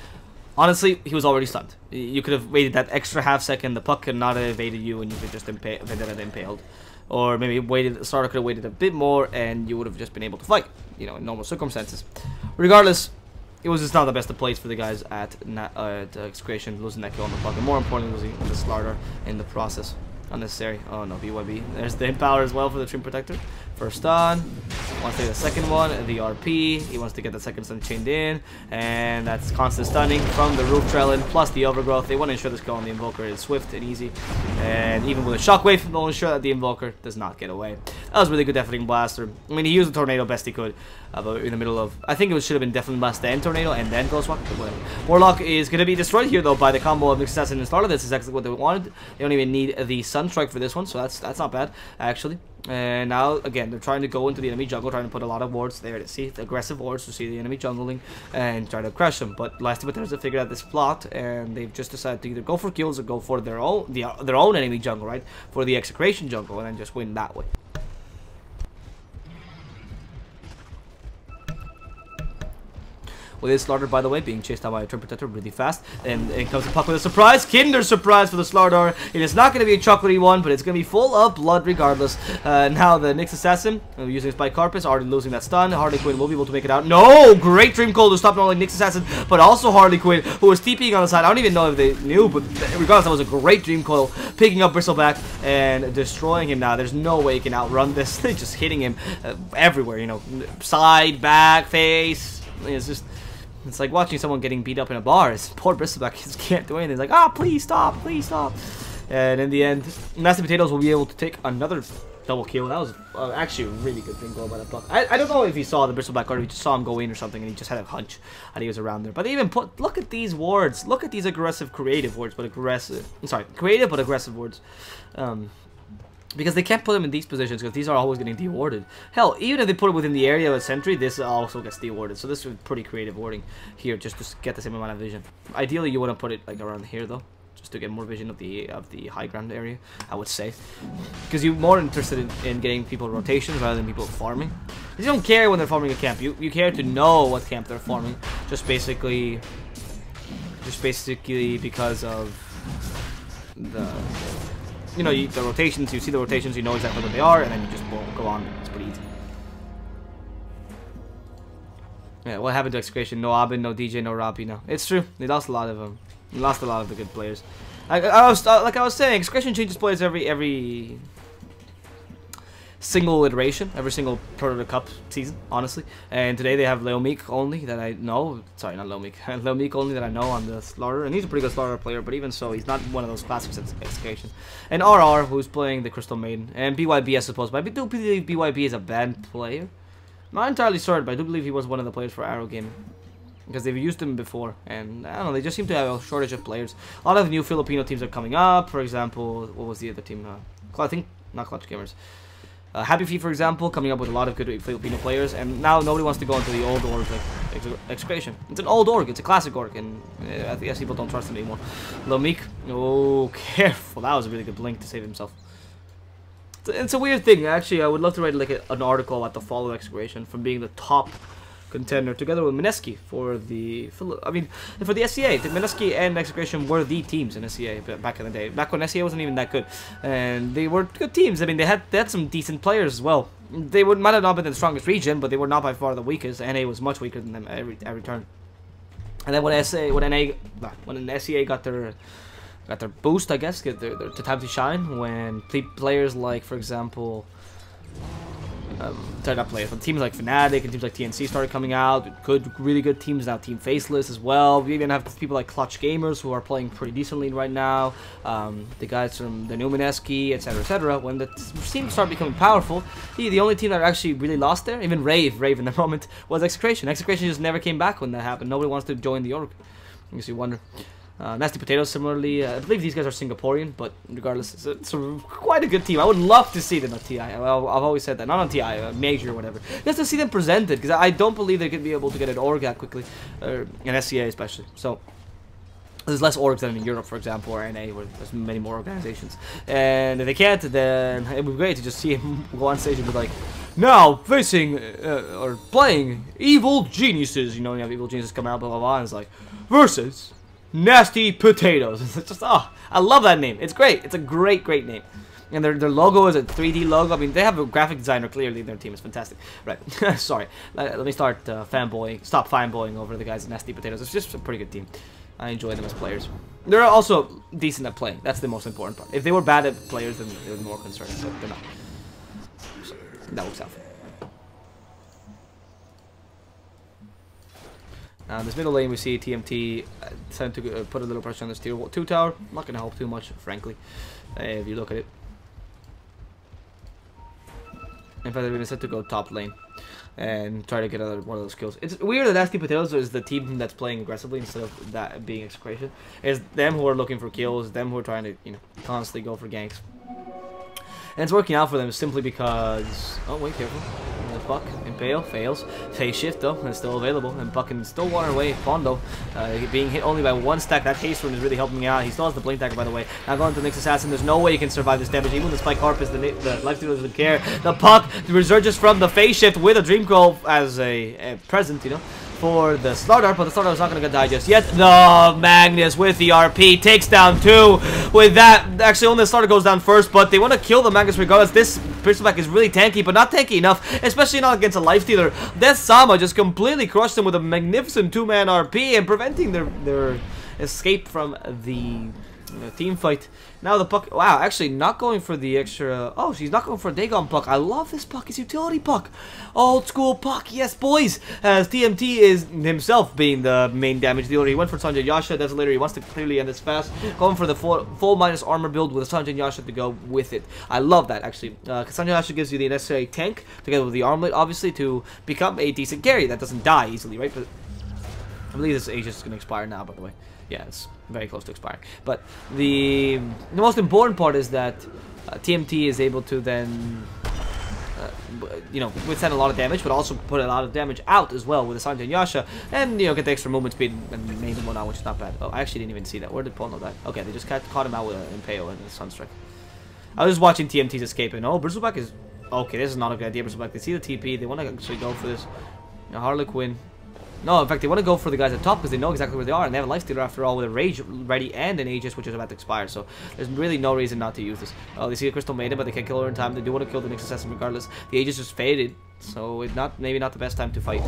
[SPEAKER 1] Honestly, he was already stunned. You could have waited that extra half second, the puck could not have evaded you, and you could just Vendetta impaled. Or maybe the starter could have waited a bit more, and you would have just been able to fight, you know, in normal circumstances. Regardless, it was just not the best of plays for the guys at XctN, losing that kill on the puck, and more importantly, losing the starter in the process. Unnecessary. Oh no, BYB. There's the Empower as well for the Tomb Protector. First on. Wants to get the second one, the RP. He wants to get the second stun chained in, and that's constant stunning from the roof trailing plus the overgrowth. They want to ensure this kill on the Invoker is swift and easy, and even with a shockwave, they'll ensure that the Invoker does not get away. That was really good Deafening Blaster. I mean, he used the Tornado best he could, but in the middle of, I think it should have been Deafening Blast, then Tornado, and then Ghostwalk, but whatever. Warlock is going to be destroyed here though by the combo of XctN and Starter. This is exactly what they wanted. They don't even need the Sunstrike for this one, so that's not bad actually. And now again they're trying to go into the enemy jungle, trying to put a lot of wards there to see the aggressive wards to see the enemy jungling and try to crush them. But last two players have figured out this plot, and they've just decided to either go for kills or go for their own enemy jungle, right? For the Execration jungle, and then just win that way. With his Slardar, by the way, being chased out by a Twin Protector really fast. And it comes to Puck with a surprise. Kinder surprise for the Slardar. It is not going to be a chocolatey one, but it's going to be full of blood regardless. Now the Nyx Assassin, using Spike Carpus, already losing that stun. Harley Quinn will be able to make it out. No! Great Dream Cold to stop not only Nyx Assassin, but also Harley Quinn, who was TPing on the side. I don't even know if they knew, but regardless, that was a great Dream Coil. Picking up Bristleback and destroying him now. There's no way he can outrun this. They're just hitting him everywhere, you know. Side, back, face. It's just... It's like watching someone getting beat up in a bar. It's poor Bristleback just can't do anything. It's like, ah, please stop, please stop. And in the end, Nasty Potatoes will be able to take another double kill. That was actually a really good thing going by that Puck. I don't know if he saw the Bristleback or if he just saw him go in or something and he just had a hunch and he was around there. But they even put, look at these wards. Look at these aggressive, creative wards, but aggressive. I'm sorry, creative but aggressive wards. Because they can't put them in these positions because these are always getting dewarded. Hell, even if they put it within the area of a sentry, this also gets dewarded. So this is pretty creative warding here just to get the same amount of vision. Ideally, you want to put it like around here though, just to get more vision of the high ground area, I would say. Because you're more interested in getting people rotations rather than people farming. You don't care when they're farming a camp. You care to know what camp they're farming. Just basically because of the... You know, the rotations, you see the rotations, you know exactly what they are, and then you just boom, go on. It's pretty easy. Yeah, what happened to Execration? No Abin, no DJ, no Rapi, no. It's true. They lost a lot of them. They lost a lot of the good players. Like I was saying, Execration changes players every single iteration, every single ProDota Cup season, honestly. And today they have Leomik only that I know. Sorry, not Leomik. Leomik only that I know on the Slardar, and he's a pretty good Slardar player. But even so, he's not one of those classics at Execution. And RR, who's playing the Crystal Maiden, and BYB, I suppose. But I do believe BYB is a bad player. Not entirely certain, but I do believe he was one of the players for Arrow Gaming. Because they've used him before, and I don't know, they just seem to have a shortage of players. A lot of new Filipino teams are coming up. For example, what was the other team? I think, not Clutch Gamers. Happy Feet, for example, coming up with a lot of good Filipino players, and now nobody wants to go into the old org like Execration. It's an old org, it's a classic org, and I guess people don't trust him anymore. Lomik, oh, careful, that was a really good blink to save himself. It's a weird thing, actually. I would love to write like an article about the fall of Execration from being the top contender together with Mineski for the SCA. Mineski and Execration were the teams in SCA back in the day. Back when SCA wasn't even that good, and they were good teams. I mean, they had some decent players as well. They might have not been the strongest region, but they were not by far the weakest. NA was much weaker than them every turn. And then when SCA got their boost, I guess, get their time to shine, when players like, for example, not players, but teams like Fnatic and teams like TNC started coming out. Really good teams now. Team Faceless as well. We even have people like Clutch Gamers who are playing pretty decently right now. The guys from the new Mineski, etc., etc. When the teams start becoming powerful, the only team that actually really lost there, even Rave in the moment, was Execration. Execration just never came back when that happened. Nobody wants to join the org. I guess you wonder. Nasty Potatoes, similarly, I believe these guys are Singaporean, but regardless, it's quite a good team. I would love to see them at TI. I've always said that. Not on TI, Major or whatever. Just to see them presented, because I don't believe they could be able to get an org that quickly, in SCA especially. So, there's less orgs than in Europe, for example, or NA, where there's many more organizations. And if they can't, then it would be great to just see him go on stage and be like, now facing, or playing Evil Geniuses. You know, you have Evil Geniuses come out, blah, blah, blah, and it's like, versus Nasty Potatoes. It's just, oh, I love that name. It's great. It's a great name. And their logo is a 3D logo. I mean, they have a graphic designer clearly in their team. It's fantastic. Right. Sorry. Let me stop fanboying over the guys at Nasty Potatoes. It's just a pretty good team. I enjoy them as players. They're also decent at playing. That's the most important part. If they were bad at players, then they would be more concerned. But they're not. So that works out for them. Now in this middle lane we see TMT trying to put a little pressure on this tier 2 tower. Not going to help too much, frankly, if you look at it. In fact, they're going to set to go top lane and try to get another one of those kills. It's weird that Nasty Potatoes is the team that's playing aggressively instead of that being XctN. It's them who are looking for kills, them who are trying to, you know, constantly go for ganks. And it's working out for them simply because... Oh, wait, careful. The Puck, Impale, fails. Phase Shift, though, is still available. And Puck can still water away. Fondo, being hit only by 1 stack. That haste rune is really helping me out. He still has the Blink Dagger, by the way. Now going to the Nyx Assassin. There's no way he can survive this damage. Even the Spike Harpist, the Life Stealer doesn't care. The Puck resurges from the Phase Shift with a Dream Coil as a present, you know, for the Slaughter, but the Slaughter is not going to die just yet. The Magnus with the RP takes down 2. With that, actually only the Slaughter goes down first, but they want to kill the Magnus regardless. This Bristleback is really tanky, but not tanky enough, especially not against a Life Stealer. Death Sama just completely crushed him with a magnificent 2-man RP and preventing their escape from the team fight. Now the Puck, wow, actually not going for the extra, oh, she's not going for a Dagon Puck. I love this Puck, it's utility Puck. Old school Puck, yes boys. As TMT is himself being the main damage dealer. He went for Sanjay Yasha, Desolator, he wants to clearly end this fast. Going for the full minus armor build with Sanjay Yasha to go with it. I love that actually, because Sanjay Yasha gives you the necessary tank, together with the armlet obviously, to become a decent carry that doesn't die easily, right? But I believe this Aegis is going to expire now, by the way. Yeah, it's very close to expiring. But the most important part is that TMT is able to then, you know, withstand a lot of damage, but also put a lot of damage out as well with the Sanjay Yasha, and, you know, get the extra movement speed and main and whatnot, which is not bad. Oh, I actually didn't even see that. Where did Pono die? Okay, they just caught him out with an Impale and a Sunstrike. I was just watching TMT's escape, and oh, Bristleback is... Okay, this is not a good idea, Bristleback. They see the TP, they want to actually go for this. Now, Harlequin... No, in fact, they want to go for the guys at top because they know exactly where they are, and they have a Life Stealer after all with a Rage ready and an Aegis, which is about to expire, so there's really no reason not to use this. Oh, they see a Crystal Maiden, but they can't kill her in time. They do want to kill the Nyx Assassin regardless. The Aegis just faded, so it's maybe not the best time to fight.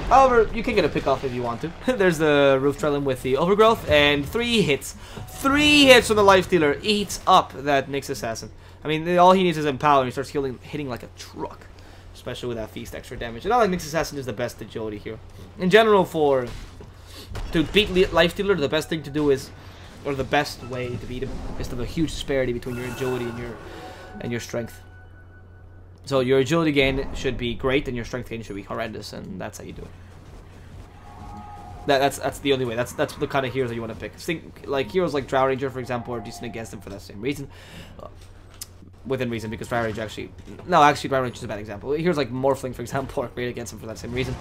[SPEAKER 1] However, you can get a pick off if you want to. There's the Roof Trellin with the Overgrowth, and 3 hits. 3 hits from the Life Stealer eats up that Nyx Assassin. I mean, all he needs is Empower, and he starts hitting like a truck. Especially with that Feast extra damage. And not like Nyx Assassin is the best agility here. In general, to beat Life Stealer, the best thing to do is, or the best way to beat him, is to have a huge disparity between your agility and your strength. So your agility gain should be great, and your strength gain should be horrendous, and that's how you do it. That's the only way. That's the kind of heroes that you want to pick. Think like heroes like Drow Ranger, for example, are decent against them for that same reason. Within reason, because Drow Ranger actually... No, actually, Drow Ranger is a bad example. Heroes like Morphling, for example, are great against him for that same reason.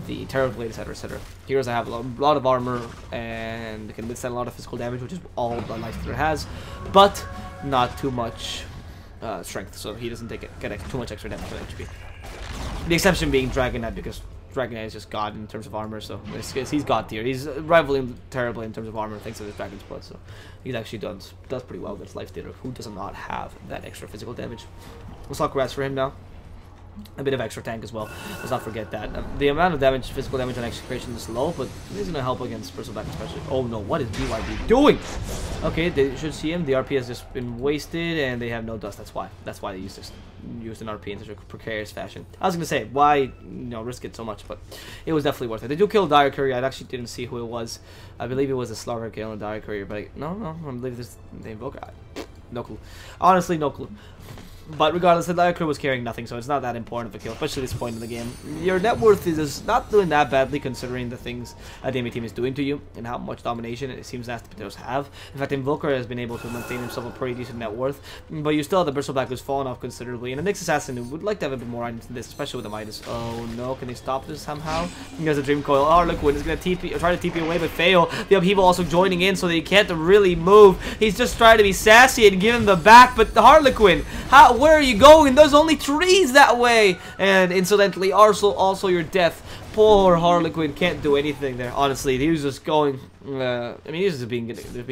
[SPEAKER 1] The Terrorblade, etc., etc. Heroes that have a lot of armor and can withstand a lot of physical damage, which is all the Life Stealer has, but not too much strength, so he doesn't get too much extra damage with HP. The exception being Dragon Knight, because Dragon Knight is just god in terms of armor, so he's god tier. He's rivaling terribly in terms of armor thanks to his Dragon's Blood, so he actually does pretty well against Life Stealer, who does not have that extra physical damage. We'll talk rats for him now. A bit of extra tank as well. Let's not forget that. The amount of damage, physical damage on execution is low, but he's going to help against Bristleback especially. Oh no, what is BYB doing? Okay, they should see him. The RP has just been wasted, and they have no dust. That's why. That's why they used an RP in such a precarious fashion. I was going to say, why risk it so much, but it was definitely worth it. They do kill Dire Courier. I actually didn't see who it was. I believe it was a Slaughter killing Dire Courier, but no, I believe this the Invoker. No clue. Honestly, no clue. But regardless, the Dire Courier was carrying nothing, so it's not that important of a kill, especially at this point in the game. Your net worth is not doing that badly considering the things the enemy team is doing to you and how much domination it seems Nasty Potatoes have. In fact, Invoker has been able to maintain himself a pretty decent net worth, but you still have the Bristleback who's fallen off considerably, and the Nyx Assassin who would like to have a bit more items than this, especially with the Midas. Oh no, can they stop this somehow? He has a Dream Coil. Oh, Harlequin is going to try to TP away, but fail. The Upheaval also joining in, so they can't really move. He's just trying to be sassy and give him the back, but the Harlequin, where are you going? There's only trees that way, and incidentally also your death. Poor Harlequin can't do anything there. Honestly, he was just going. I mean, he's just being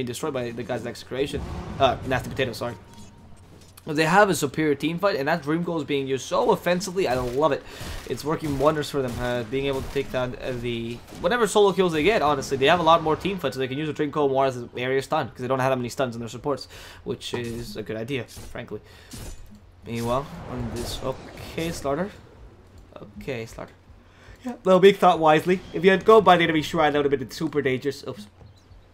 [SPEAKER 1] destroyed by the guys next creation. Nasty Potato, sorry. They have a superior team fight, and that Dream Coil is being used so offensively. I love it. It's working wonders for them, being able to take down whatever solo kills they get. Honestly, they have a lot more team fights, so they can use the Dream Coil more as an area stun because they don't have that many stuns in their supports, which is a good idea, frankly. Meanwhile, on this, okay, Slaughter. Okay, Slaughter. Little Big thought wisely. If you had gone by the enemy shrine, that would have been super dangerous. Oops.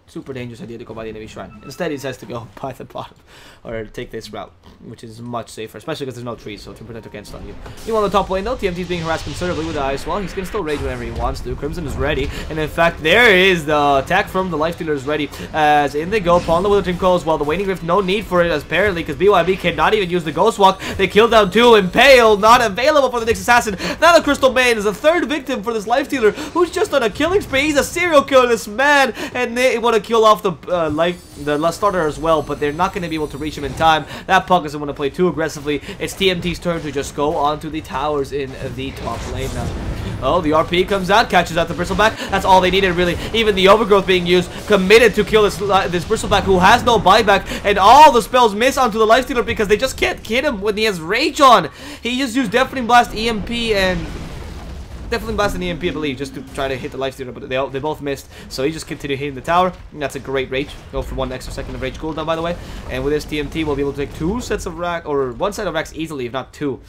[SPEAKER 1] Super dangerous idea to go by the enemy shrine. Instead, he says to go by the bottom, or take this route, which is much safer, especially because there's no trees, so it can protect against on you. Meanwhile, on the top lane, though, TMT is being harassed considerably with the ice wall. He can still rage whenever he wants to. Crimson is ready, and in fact, there is the attack from the Lifestealer is ready. As in they go, Pawn the Wither calls, while the Waning Rift, no need for it, apparently, because BYB cannot even use the Ghost Walk. They kill down 2, Impale, not available for the next assassin. Now the Crystal Maiden is the third victim for this Lifestealer, who's just on a killing spree. He's a serial killer, this man, and they want to kill off the the starter as well, but they're not going to be able to reach him in time. That Puck doesn't want to play too aggressively. It's TMT's turn to just go onto the towers in the top lane now. Oh, the RP comes out, catches out the Bristleback. That's all they needed, really. Even the Overgrowth being used, committed to kill this Bristleback who has no buyback, and all the spells miss onto the Lifestealer because they just can't hit him when he has Rage on. He just used Deafening Blast, EMP, and Definitely Blast and EMP, I believe, just to try to hit the Lifestealer, but they both missed. So he just continued hitting the tower, and that's a great Rage. Go for 1 extra second of Rage cooldown, by the way. And with this TMT, we'll be able to take 2 sets of racks, or 1 set of racks easily, if not 2.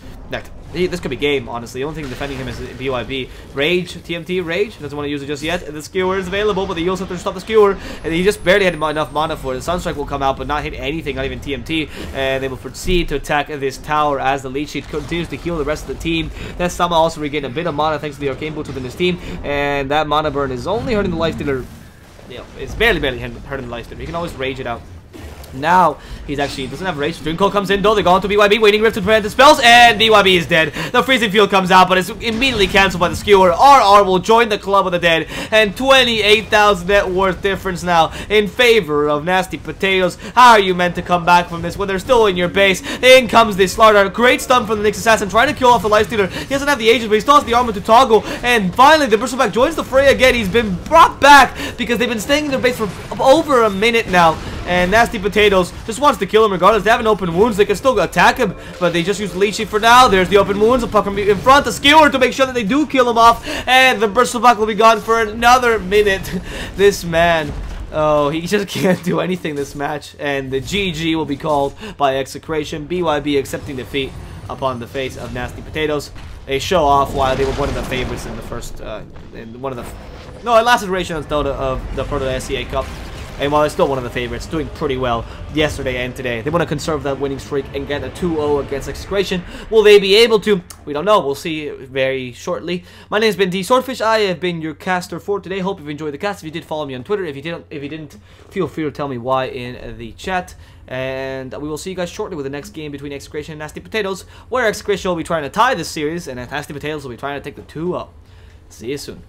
[SPEAKER 1] This could be game, honestly. The only thing defending him is BYB. Rage, TMT, Rage. Doesn't want to use it just yet. And the Skewer is available, but the Eels have to stop the Skewer. And he just barely had enough mana for it. The Sunstrike will come out, but not hit anything, not even TMT. And they will proceed to attack this tower as the Leech Seed continues to heal the rest of the team. Then Sama also regained a bit of mana thanks to the Arcane Boots within his team. And that mana burn is only hurting the Lifestealer. You know, it's barely hurting the Lifestealer. You can always Rage it out. Now, he's actually doesn't have Rage. Dream Coil comes in though. They go on to BYB, Waning Rift to prevent the spells, and BYB is dead. The Freezing Field comes out, but it's immediately cancelled by the Skewer. RR will join the Club of the Dead, and 28,000 net worth difference now in favor of Nasty Potatoes. How are you meant to come back from this when they're still in your base? In comes the Slardar. Great stun from the Nyx Assassin, trying to kill off the Lifestealer. He doesn't have the Aegis, but he still has the armor to toggle. And finally, the Bristleback joins the fray again. He's been brought back because they've been staying in their base for over a minute now. And Nasty Potatoes just wants to kill him regardless. They have an open wounds. They can still attack him, but they just use Leech Seed for now. There's the open wounds. A Puck in front. The Skewer to make sure that they do kill him off. And the Bristleback will be gone for another minute. This man, oh, he just can't do anything this match. And the GG will be called by Execration. BYB accepting defeat upon the face of Nasty Potatoes. They show off why they were one of the favorites in the first, last iteration of the ProDota SCA Cup. And while it's still one of the favorites, doing pretty well yesterday and today. They want to conserve that winning streak and get a 2-0 against Execration. Will they be able to? We don't know. We'll see very shortly. My name has been DSwordfish. I have been your caster for today. Hope you've enjoyed the cast. If you did, follow me on Twitter. If you didn't, feel free to tell me why in the chat. And we will see you guys shortly with the next game between Execration and Nasty Potatoes, where Execration will be trying to tie this series, and Nasty Potatoes will be trying to take the 2-0. See you soon.